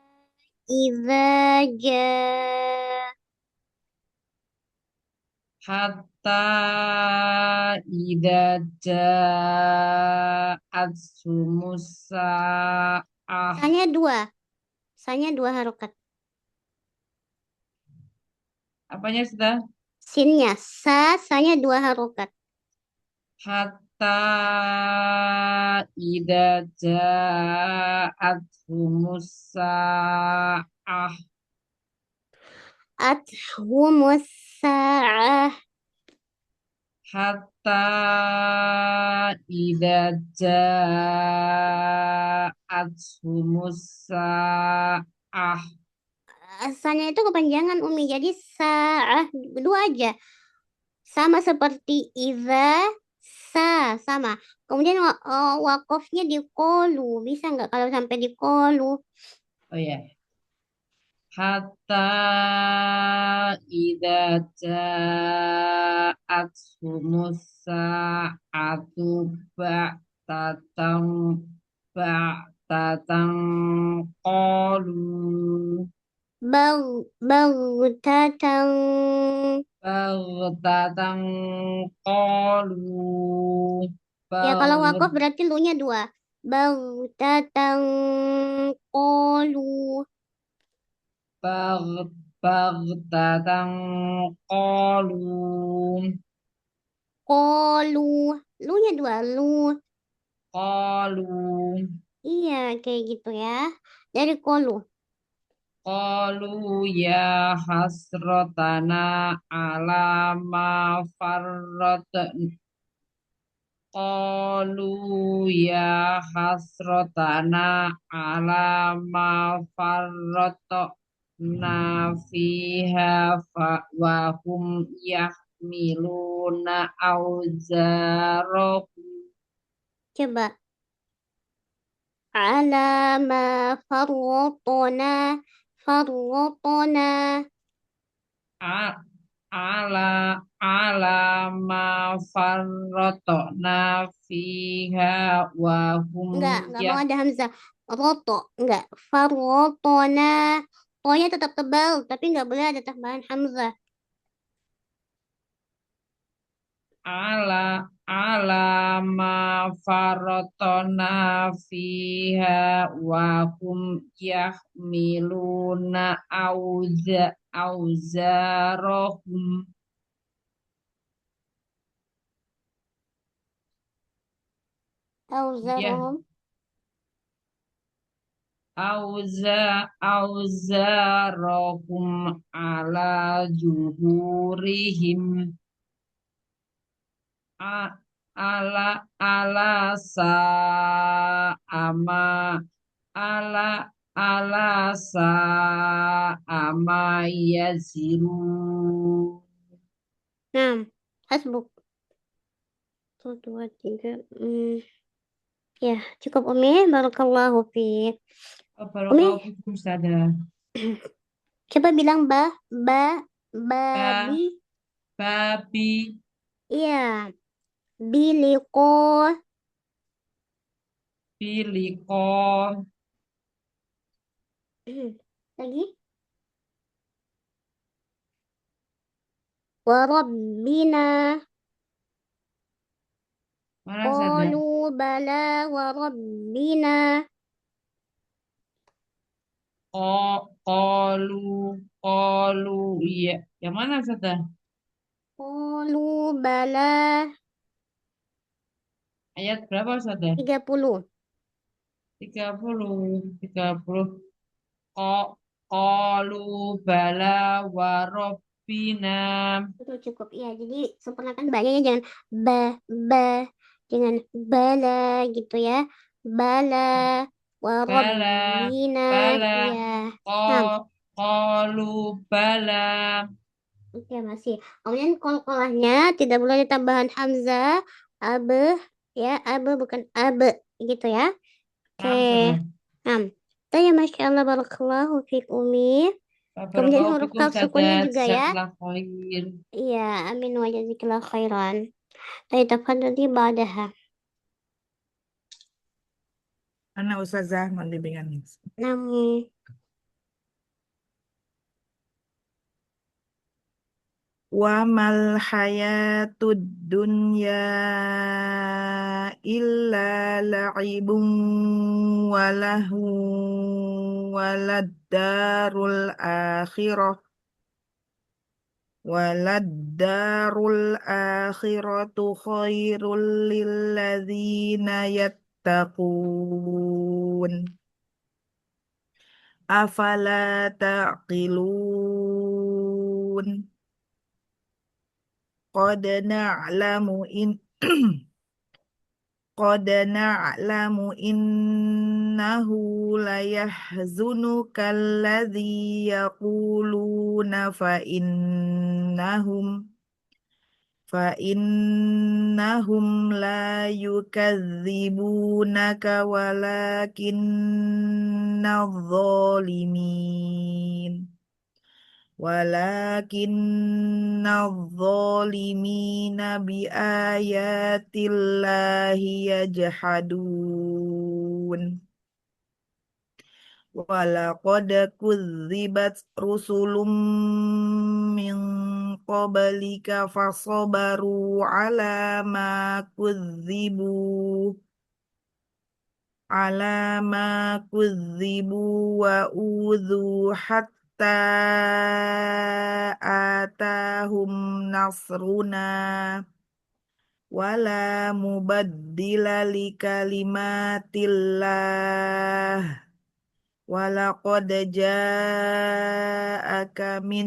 idza ja'athumus sa'ah. Sanya dua harokat. Apanya sudah? Sinnya. Sanya dua harokat. Hatta idza ja'athumus sa'ah. Athumus sa'ah. Hatta idza ja'athumus sa'ah. Sanya itu kepanjangan Umi. Jadi sa'ah dua aja. Sama seperti iza, sama. Kemudian wakofnya di kolu. Bisa nggak kalau sampai di kolu? Oh ya. Hatta idza ja'athumus sa'atu ba'tatan qalu Baghtatan. Ya kalau wakof berarti lu-nya dua. Baghtatan qalu. baghtatan Qalu. Lu-nya dua. qalu. Iya, kayak gitu ya. Dari qalu. Qalu ya hasrotana ala ma Qalu ya hasrotana ala ma farratna fiha wa hum yahmiluna auzarahum Coba. Ala ma farratna farratna. a- ala ala ma farratna fiha wa hum Enggak mau ada hamzah. Roto, enggak. Farrotona. Tonya tetap tebal, tapi enggak boleh ada tambahan hamzah. ala ma farotona fiha wa hum yahmiluna auzarahum ya Auzarohum. auzarahum ala juhurihim a- ala sa ama ala sa ama yazirun. Nah, hasbuk. 1, 2, 3. Ya, cukup Umi. Barakallahu fiik. Barakallahu fikum Ustazah. Coba bilang babi. Babi Iya. Biliko. biliko Lagi. Warabbina. mana Ustazah? Qalu bala warabbina. Qalu iya. Yang mana Ustazah? Qalu bala. Ayat berapa Ustazah? 30. 30. Qalu bala wa rabbina. Itu cukup. Iya, jadi sempurnakan banyaknya jangan ba, jangan bala gitu ya. Bala Bala warabbina. bala Iya. Nah, qalu bala. oke masih. Kemudian kol-kolahnya tidak boleh ada tambahan hamzah, abe, ya, abe bukan abe, gitu ya. Oke. Naam Ustazah. Nah, itu ya Masya Allah, barakallahu fiik Umi. Kemudian Barakallahu huruf fikum kaf sukunnya Ustazah. juga ya. Jazakallah khair. Iya, amin wa jazakillah khairan. Tadi tafadhali ba'daha. Mana Ustazah mau dibimbingan? Namun, Wa mal hayatud dunya illa la'ibun wa lahu walad darul akhirah khairul lilladzina yattaqun afala taqilun qad na'lamu in qad na'lamu innahu layahzunuka alladhi yaquluna fa innahum la yukadzibunaka walakinna dhalimin biayatillahi yajhadun walaqad kudzibat rusulum min qablika fasabaru ala ma kudzibu wa udhu hatta atahum nasruna wala mubaddila likalimatillah walaqad ja'aka min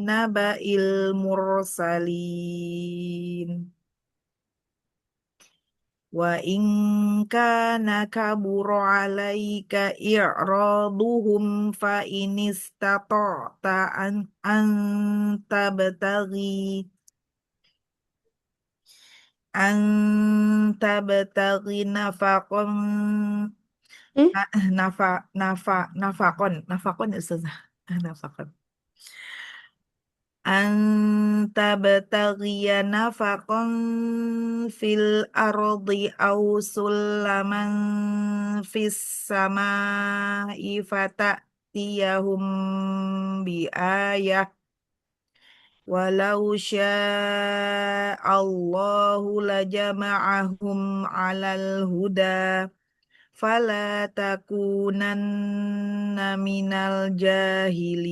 naba'il mursalin. Wa in kana kabura 'alaika i'raduhum fa in istata'ta an tabtaghi nafaqan Hmm? nafakon ya Ustazah. Nafakon. Anta bataghiya nafaqan fil ardi aw sulaman fis samai fata'tiyahum bi ayah walau sya'allahu lajama'ahum 'alal huda fala takunanna minal jahilin.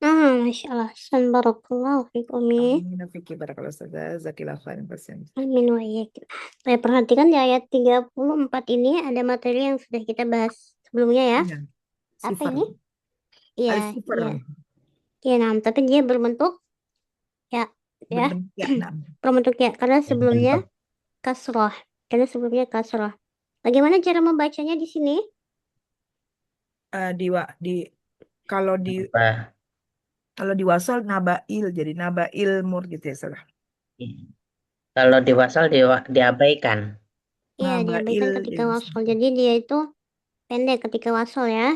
Masya Allah. San barakallahu fiik Umi. Amin. Fikir barakallahu Ustazah. Zakillah khairan pasien. Amin wa iyyakum. Saya perhatikan di ayat 34 ini ada materi yang sudah kita bahas sebelumnya ya. Iya. Apa Sifar. ini? Iya, Al-sifar. iya. Iya, nah, tapi dia berbentuk ya, Berbentuk ya. Nah. berbentuk ya karena sebelumnya Bentuk kasroh. Karena sebelumnya kasroh. Bagaimana cara membacanya di sini? Kalau di apa? wasal nabail jadi nabail mur gitu ya salah. Kalau di wasal diabaikan. Iya, diabaikan Nabail ketika ya. wasol. Jadi dia itu pendek ketika wasol ya.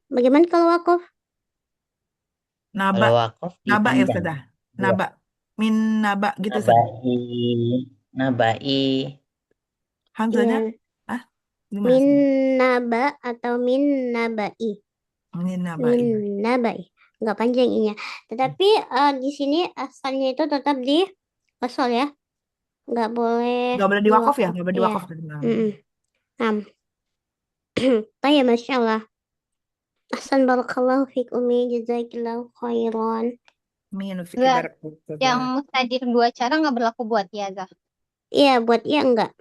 Bagaimana kalau wakuf? Naba Kalau wakaf naba ya dipanjang. Ustazah. Iya. Naba min naba gitu Ustazah. Nabai. Hamzanya Iya, gimana min Ustazah? naba atau min nabai. Min nabail. Min nabai. Nggak panjang inya. Tetapi di sini asalnya itu tetap di wasol ya. Nggak boleh Nggak boleh diwakaf ya? diwakaf. Nggak boleh Iya. diwakaf. Tanya Masya Allah. Ahsan barakallahu fiik Umi. Jazakillahu khairan. Min fikir Enggak, barakallahu yang Ustazah. mustadir 2 cara nggak berlaku buat ya, Zah? Iya, buat iya enggak.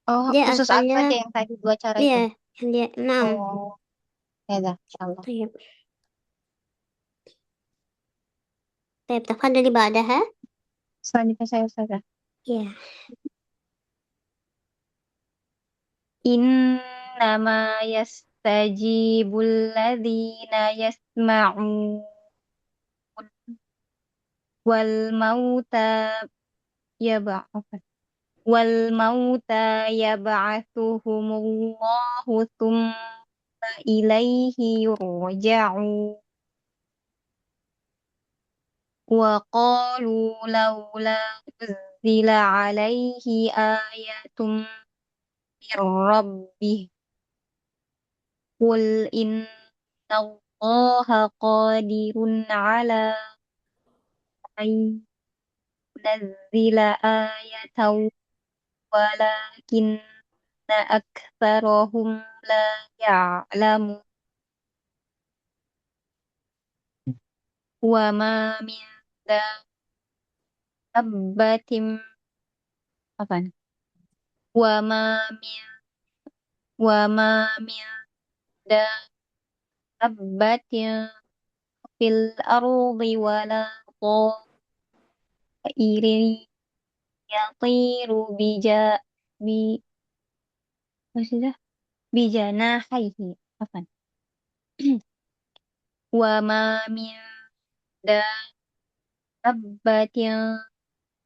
Oh, Dia khusus aku asalnya aja yang tadi 2 cara iya, itu. yang dia 6. Oh, ya Zah, insyaallah. Tayyib. Tayyib, tafadhali ba'daha. Selanjutnya saya Ustazah. Iya. Innama yastajibul ladzina yasma'un wal mauta yab'atsuhumullahu tsumma ilaihi yurja'un wa qalu laula nuzila alaihi ayatun min rabbih qul innallaha qadirun ala an yunazzila ayatan walakinna aktsarahum la ya'lamun wa ma min dabbatin apa nih? wa ma min wa ma min dabbatin fil ardi wala ta'irin yatiru bi maksudnya bijanahihi apa wa ma min dabbatin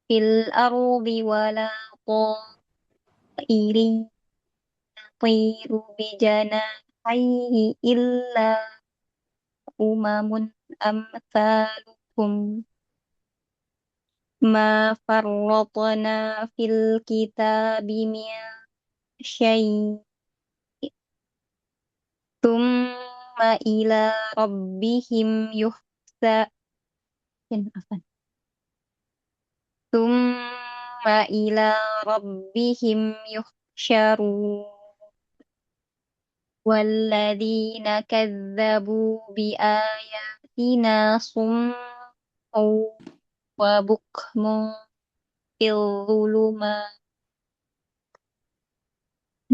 fil ardi wala ta'irin yatiru bijanahihi illa umamun amsalukum ma farratna fil kitabi min syai' thumma ila rabbihim afan thumma ila rabbihim yuhsyarun walladzina kazzabu biayatina wa bukmun fil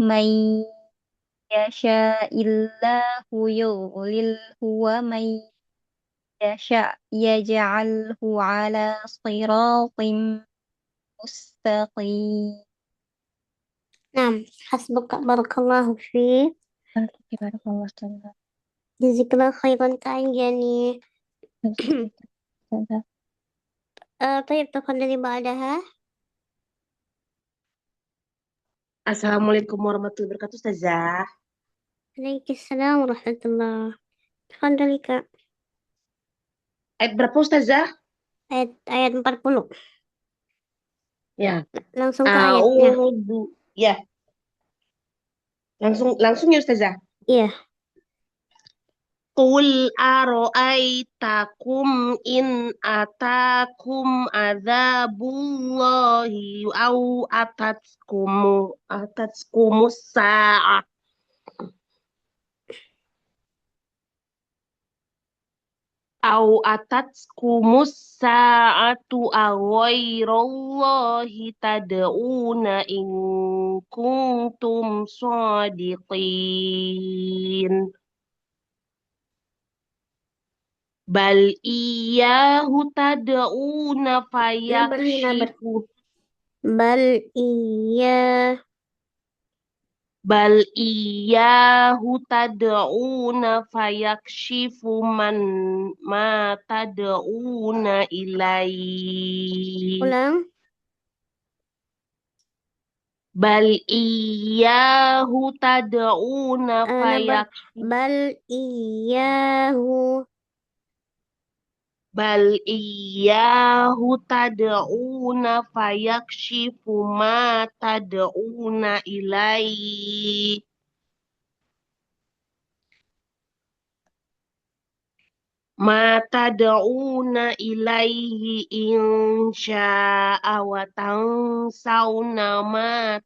من يشاء الله يضلله ومن يشاء يجعله على صراط مستقيم. نعم حسبك بارك الله فيك. بارك الله تعالى. جزاك الله خيرا يعني. طيب تفضلي بعدها. Assalamualaikum warahmatullahi wabarakatuh, Ustazah. Waalaikumsalam warahmatullah. Tafadhali Kak. Ayat berapa, Ustazah? Ayat 40. Ya. Langsung ke ayatnya. Ya. Langsung ya, Ustazah. Iya. Qul aro'aitakum in atakum adzabullahi au atatskumus sa'ah au atatskumus sa'atu aghairallahi tad'una in kuntum shadiqin. Bal iyyahu tad'una fayakshifu Bal iya. Bal iyyahu tad'una fayakshifu ma tad'una ilaihi. Ulang. Bal iyyahu tad'una fayakshifu Bal iyahu. Bal iyyahu tad'una fayakshifu ma tad'una ilaihi. Ma tad'una ilaihi insya'a wa tansawna ma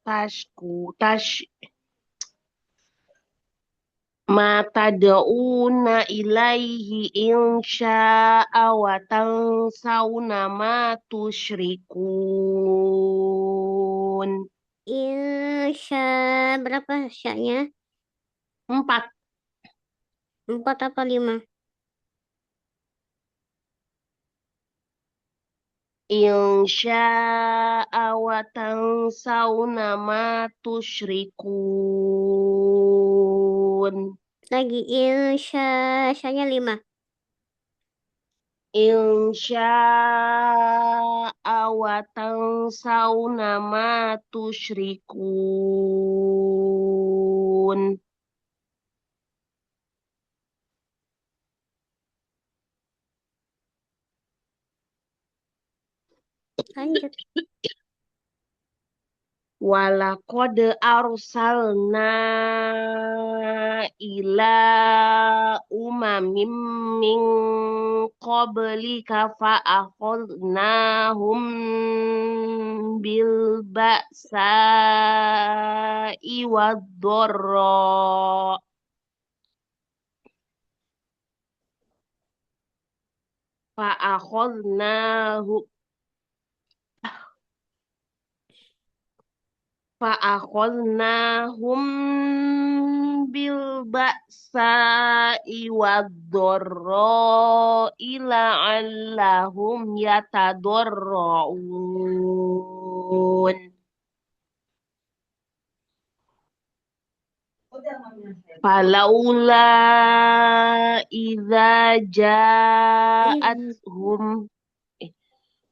ma tad'una ilaihi insya'a wa tansawna ma tusyrikun. Insya berapa syaknya? 4. 4 apa 5? Insya'a wa tansawna ma tusyrikun. Lagi syaknya 5. Insya'a wa tansawna ma tusyrikun. Lanjut. Walaqad arsalna ila umamim min qablika fa'akhadnahum bil ba'sa'i wad-dharra. Fa'akhadnahum bil ba'sa'i wad-dharra la'allahum yatadarra'un. Falaula idza ja'atuhum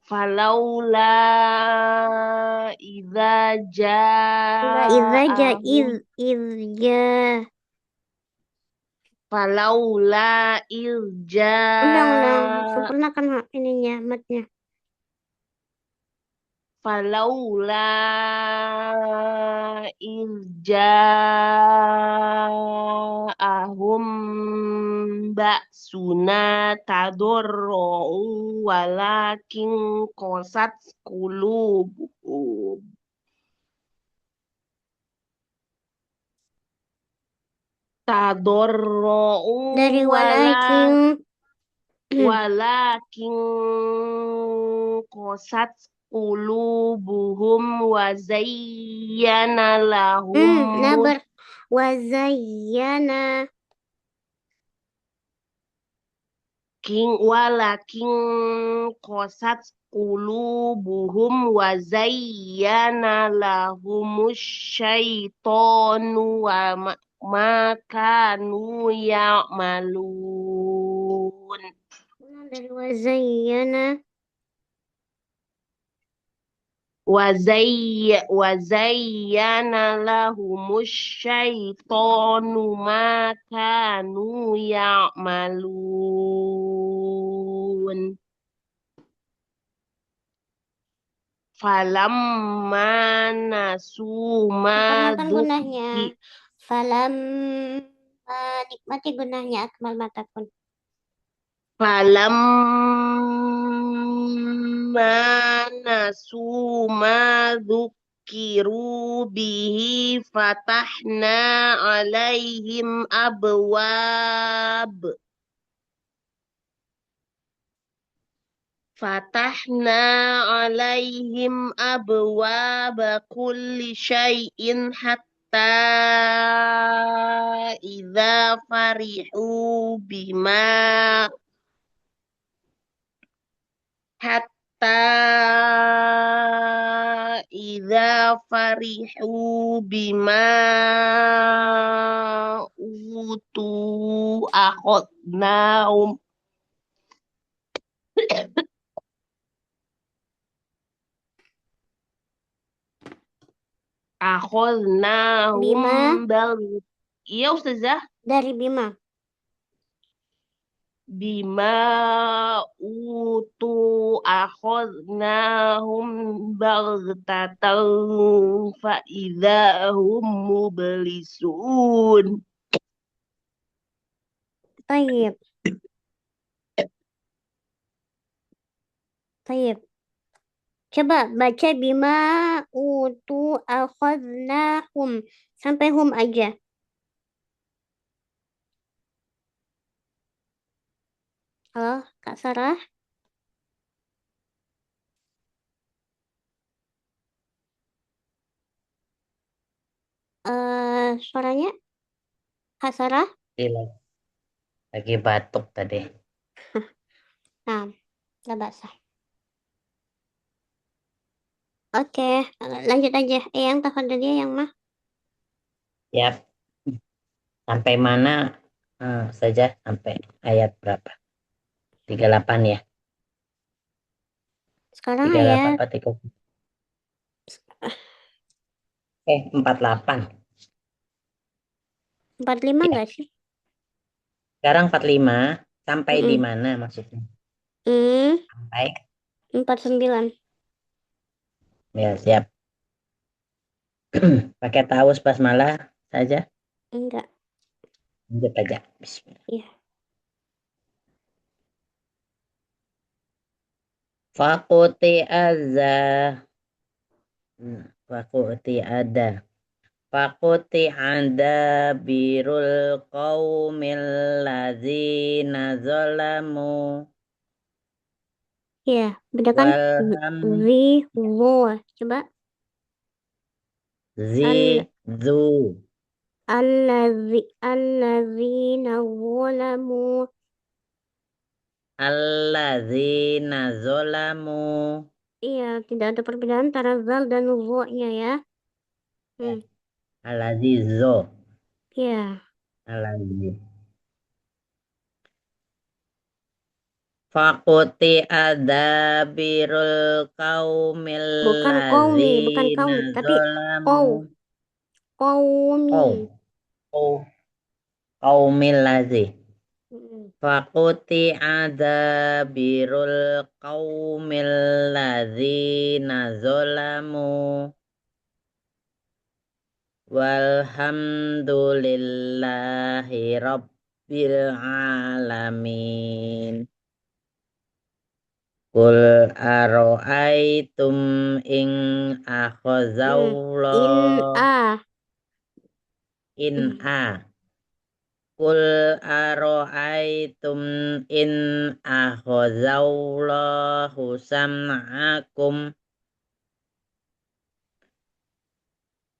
Falaula idza ja'ahum Falaula irja Ulang. Sempurnakan ininya, matnya. Falaula irja'ahum ba'suna tadarra'u walakin qasat qulubuhum. Tadarra'u Dari walakin walakin qasat qulubuhum wa zayyana lahum Nabar. Wazayyana. walakin qasat qulubuhum wa zayyana lahumus syaitanu wa ma kanu ya'malun. Ulang dari wazayyana. وزين لهم الشيطان ما كانوا يعملون فلما نسوا ما Sempurnakan gunahnya. ذكروا Falam. Nikmati gunahnya akmal matakun. فلما نسوا ما ذكروا به فتحنا عليهم أبواب كل شيء إذا فرحوا بما حتى إذا فرحوا بما أوتوا أخذناهم Bima. يا أستاذة Dari Bima. بما أوتوا أخذناهم بغتة فإذا هم مبلسون. Tayyib. Tayyib. Coba baca bima utu akhadnahum. Sampai hum aja. Halo, Kak Sarah? Suaranya? Kak Sarah? Lagi batuk tadi. Nah, nggak basah. Oke, lanjut aja. Yang tafadhol dia yang mah. Yap. Sampai mana saja? Sampai ayat berapa? 38 ya? Sekarang 38 ayat apa 30? 48. 45 Ya. nggak sih? Sekarang 45. Sampai di Mm-mm. mana maksudnya? Sampai? 49. Ya, siap. Pakai taus basmalah saja. Enggak. Lanjut aja. Bismillah. Iya. Fakuti azza. Fakuti ada. Fakuti ada birul qaumil ladzina zalamu. Iya, bedakan Walham wo. Coba. zu. Alladzina zalamu. Alladzina zalamu. Iya, tidak ada perbedaan antara zal dan wo-nya ya. Alladzizo. Iya. Alladziz. Fakuti adabirul qaumil Bukan qaumi, bukan ladzina kaum, tapi zalamu. qaumi. Qaumil ladzi. Mm-mm. Fakuti adabirul qaumil ladzina zalamu. Walhamdulillahi rabbil alamin. Qul aro'aitum in akhazallah in a. Qul aro'aitum in akhazallahu sam'akum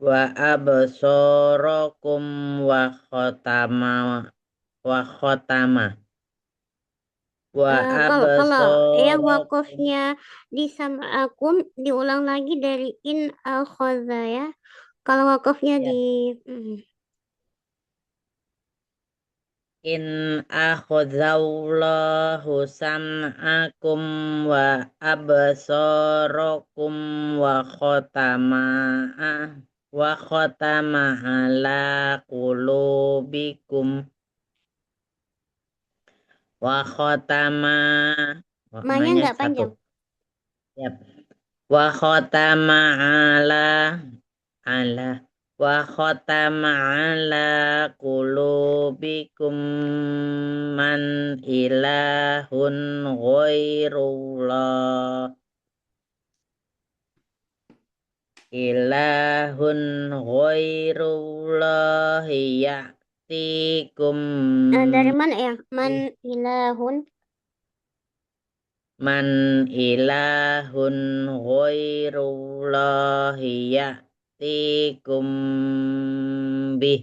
wa absarakum wa khotama wa khotama wa Kalau yang absarakum wakofnya di sam'akum diulang lagi dari in akhadha ya. Kalau wakofnya ya di in akhadzallahu sam'akum wa absarakum wa khotama ala qulubikum wa khotama ma-nya ma-nya nggak satu. panjang. Yap. Wa khotama ala wa khotama ala qulubikum man ilahun ghairullah ilahun ghairullah ya'tikum Dari mana ya? Man ilahun. man ilahun ghairullah ya'tikum bih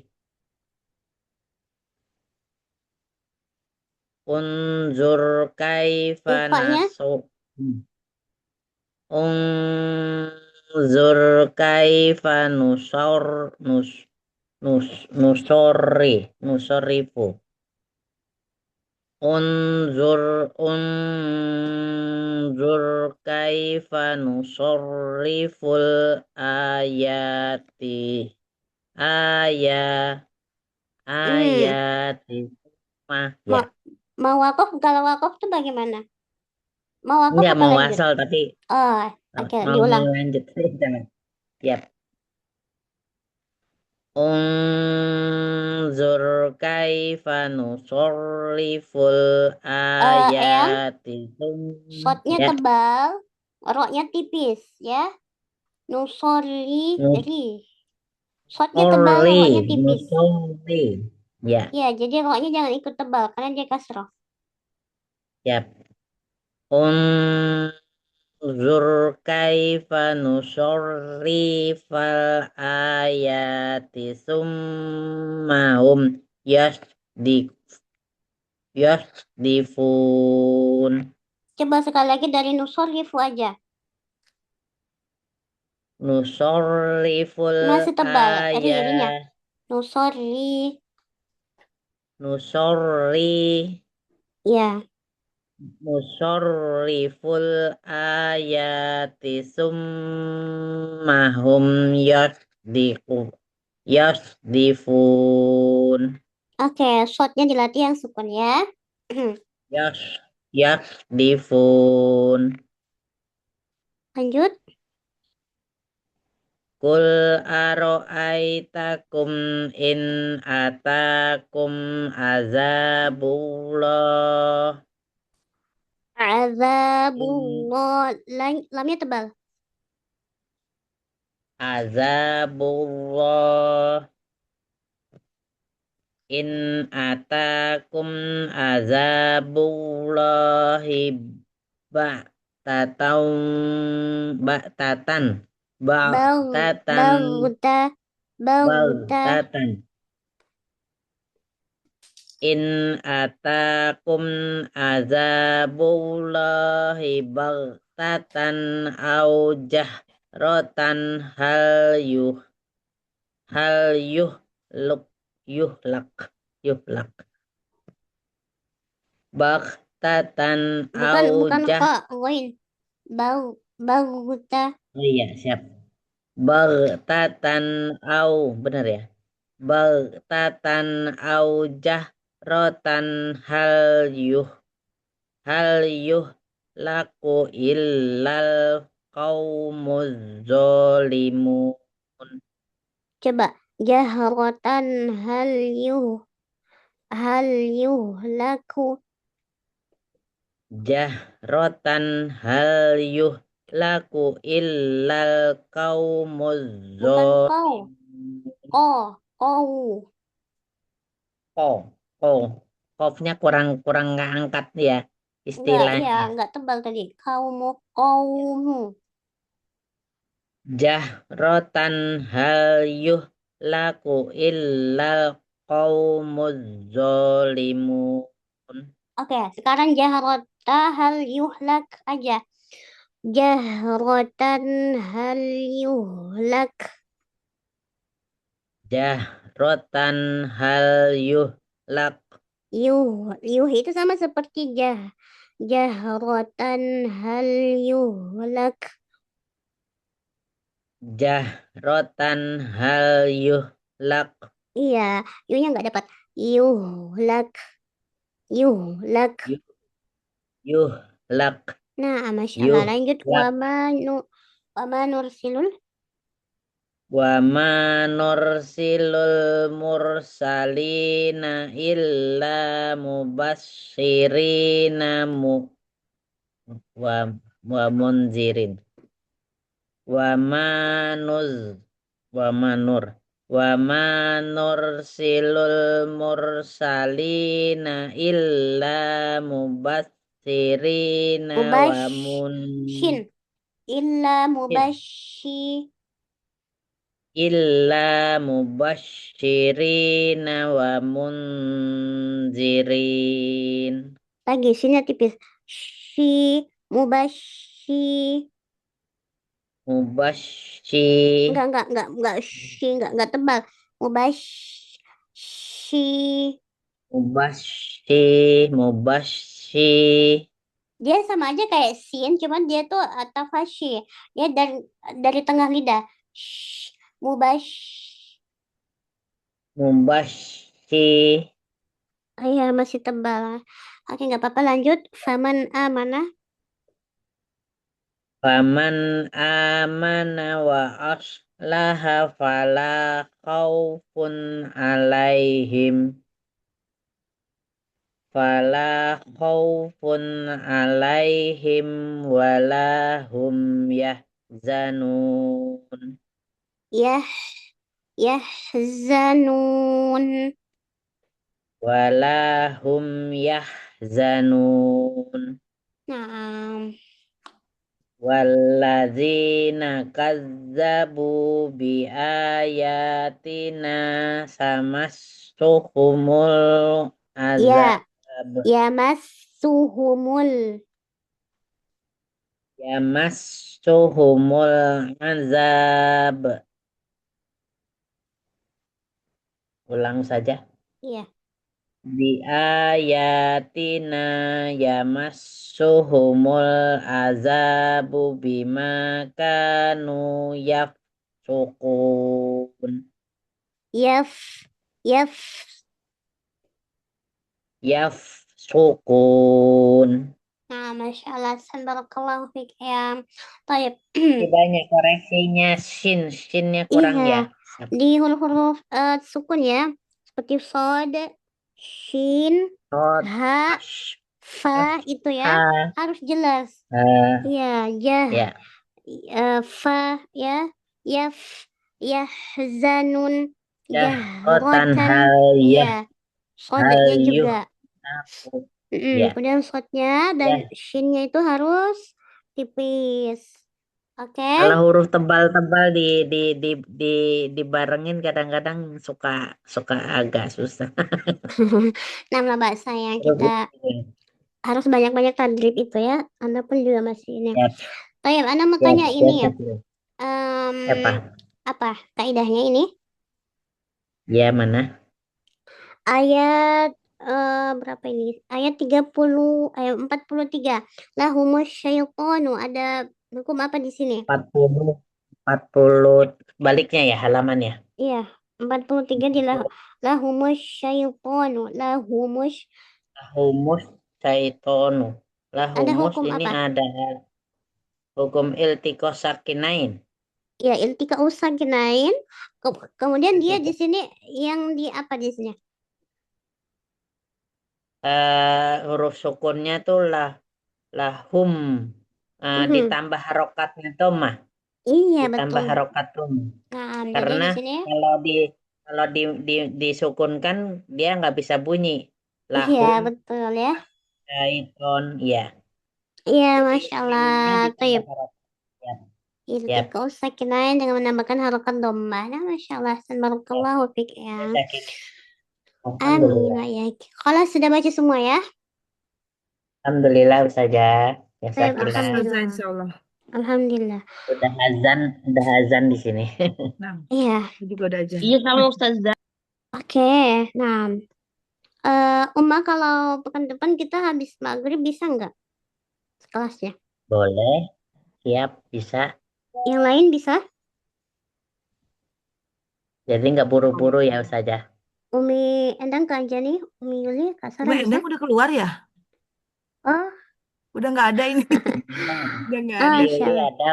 unzur kaifa Ifanya nasu unzur kaifa nusorifu unzur kaifa nusorriful ayati ayati mah ya Mau wakof, kalau wakof tuh bagaimana? Mau wakof enggak apa mau lanjut? asal tapi Oh, oke, mau diulang. lanjut jangan. Yap. Unzur kaifa nusorriful Eyang, ayati shotnya ya tebal, roknya tipis, ya. Nusoli, ri. Shotnya tebal, roknya tipis. nusorri ya Ya, jadi roknya jangan ikut tebal, karena dia kasroh. yap. Unzur kaifa nusorrifal ayati summahum yasdifun Coba sekali lagi dari nusolifu aja. nusorriful Masih tebal, ri-nya. ayat Nusoli, nusorri ya. musorriful ayati summahum yasdifun Oke, shotnya dilatih yang sukun ya. yas yasdifun Lanjut. Kul aro'aitakum in atakum azabullah Azabullah, lamnya tebal. azabullah in atakum azabullahi ba'tatan ba'tatan Bauta. in atakum azabullahi baghtatan au jahratan hal yuhlak baghtatan Bukan au kha, ghain. Bauta. oh iya siap baghtatan au benar ya baghtatan au jahratan hal yuhlaku illal qaumuz zalimun Coba jahratan hal yuhlaku. jahratan hal yuhlaku illal qaumuz Bukan kau. zalimun Kau. Qofnya kurang nggak angkat ya Enggak, istilahnya iya, enggak tebal tadi. Kaumu. Jahratan hal yuhlaku illal qaumuz zalimun. Oke, sekarang jahrota hal yuhlak aja. Jahrotan hal yuhlak. Jahratan hal yuhlak. Yuh itu sama seperti jahrotan hal yuhlak. Jahratan hal yuhlak. Iya, yuhnya nggak dapat. Yuhlak. Yuhlak. Yuhlak. Nah, Masya Allah. Lanjut. Yuhlak. Wama nursilul. Wa ma nursilul mursalina illa mubasyirina wa wa munzirin. Wa ma nuz wa ma nur wa ma nursilul mursalina illa mubasyirina wa Mubashin. Illa illa mubasyirina wa munzirin. lagi sini tipis. Shi mubashi. Mubasyi Enggak shi, enggak tebal. Mubashi. mubasyi mubasyi Dia sama aja kayak sin, cuman dia tuh tafashi. Dia dari tengah lidah. Mubash. mubasyi. Oh iya, masih tebal. Oke, nggak apa-apa, lanjut. Faman amanah. Faman amana wa aslaha fala khaufun alaihim wala hum yahzanun. Yahzanun. Wala hum yahzanun. Nah, Walladzina kazzabu bi ayatina samassuhumul azab. yamassuhumul. Yamassuhumul azab. Ulang saja. Iya. Bi ayatina yamassuhumul azabu bima kanu yafsukun. Yafsukun. Nah, Masya Allah. Barakallahu fiik ya. Taib. Banyak koreksinya shinnya kurang Iya. ya. Di huruf-huruf sukun ya. Seperti sod, shin, Not, ha, fa itu ya. Harus jelas. Iya, ya. fa ya. Yahzanun. Jahrotan hal Iya. Sodnya hal juga. Ya. Kemudian sodnya dan shinnya itu harus tipis. Oke. Kalau huruf tebal-tebal dibarengin kadang-kadang suka agak susah. Nama bahasa yang kita harus banyak-banyak tadrib itu ya. Anda pun juga masih ini. Tayyib, Anda mau tanya ini ya. Apa kaidahnya ini? Ya, mana? Ayat berapa ini? Ayat 30, ayat 43. Lahumus syaitanu. Ada hukum apa di sini? 40 baliknya ya halamannya. Iya, 43 di lahumus syaitanu. Lahumus syaitonu. Ada hukum ini apa? ada hukum iltiqos sakinain. Ya, iltika usakinain. Kemudian dia di sini yang di apa di sini? Huruf sukunnya tuh lahum ditambah harokatnya tomah. Iya, Ditambah betul. harokat tum. Nah, jadi Karena di sini kalau disukunkan dia nggak bisa bunyi. iya, Lahum betul ya. syaiton, ya. Iya, Masya Allah. Ini ditambah Tayyib. harokat. Ya. Iltika sakinain dengan menambahkan harokat dhamma. Nah, Masya Allah. Barakallahu fiik ya. Sakit. Amin Alhamdulillah. wa iyyak. Kalau sudah baca semua ya? Alhamdulillah Ustazah. Ya Baik, Sakila. Ustazah alhamdulillah. insya Allah. Alhamdulillah. Udah azan di sini. Nah, Iya. itu juga udah aja. Iya sama Ustazah. Oke. Nah, Uma kalau pekan depan kita habis maghrib bisa nggak kelasnya? Boleh. Siap. Bisa. Yang lain bisa? Jadi nggak buru-buru ya Ustazah. Umi Endang, Kak Anjani, Umi Yuli, Kak Sarah Mbak bisa? Endang udah keluar ya? Oh, Udah nggak ada ini. Udah nggak ada. Masya Yuli Allah. ada,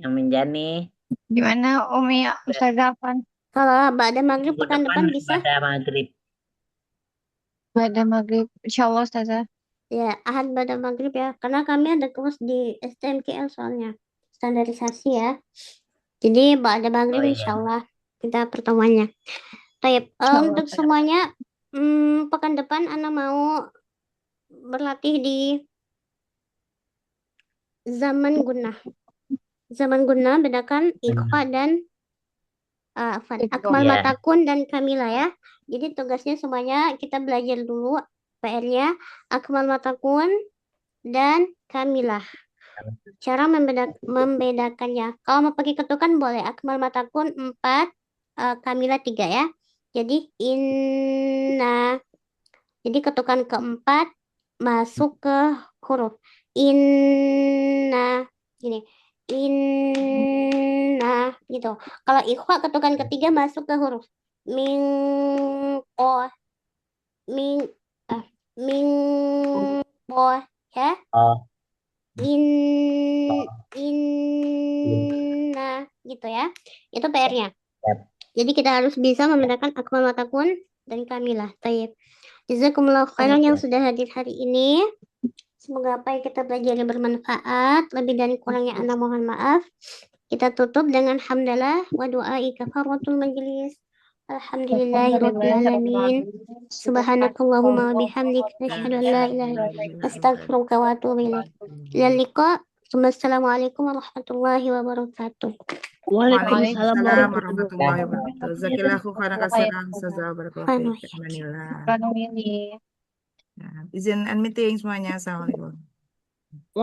Amin Jani. Gimana Umi Ustazah Afan? Kalau ada maghrib Minggu pekan depan depan bisa? pada maghrib. Pada maghrib. Insyaallah Ustazah. Ya, Ahad pada maghrib ya. Karena kami ada kelas di STMKL soalnya. Standarisasi ya. Jadi ada maghrib Oh iya. insya Allah kita pertemuannya. Taib, Insyaallah untuk Ustazah. semuanya pekan depan Ana mau berlatih di zaman guna. Zaman guna bedakan Ikhfa dan Akmal Iya. Matakun dan Kamila ya. Jadi tugasnya semuanya kita belajar dulu PR-nya Akmal Matakun dan Kamilah. Cara membedakannya. Kalau mau pakai ketukan boleh. Akmal Matakun 4, Kamilah 3 ya. Jadi inna. Jadi ketukan keempat masuk ke huruf. Inna. Gini. Inna gitu. Kalau ikhfa ketukan ketiga masuk ke huruf min ya. Oh. Inna gitu ya. Itu PR-nya. Yap. Jadi kita harus bisa membedakan Akmal Matakun dan Kamilah. Tayyib. Jazakumullah khairan yang sudah hadir hari ini. Semoga apa yang kita pelajari bermanfaat. Lebih dan kurangnya Ana mohon maaf. Kita tutup dengan hamdalah wa du'ai kafaratul majlis. Alhamdulillahirabbil alamin. Subhanakallahumma wa bihamdik nasyhadu an la ilaha illa anta astaghfiruka wa atubu ilaik. Ila liqa. Assalamualaikum warahmatullahi wabarakatuh. Waalaikumsalam Waalaikumsalam warahmatullahi warahmatullahi wabarakatuh. Zakillahu khairan katsiran Ustazah barakallahu fiik. Alhamdulillah. Kan Umi. Nah, izin unmuting semuanya. Assalamualaikum. wabarakatuh.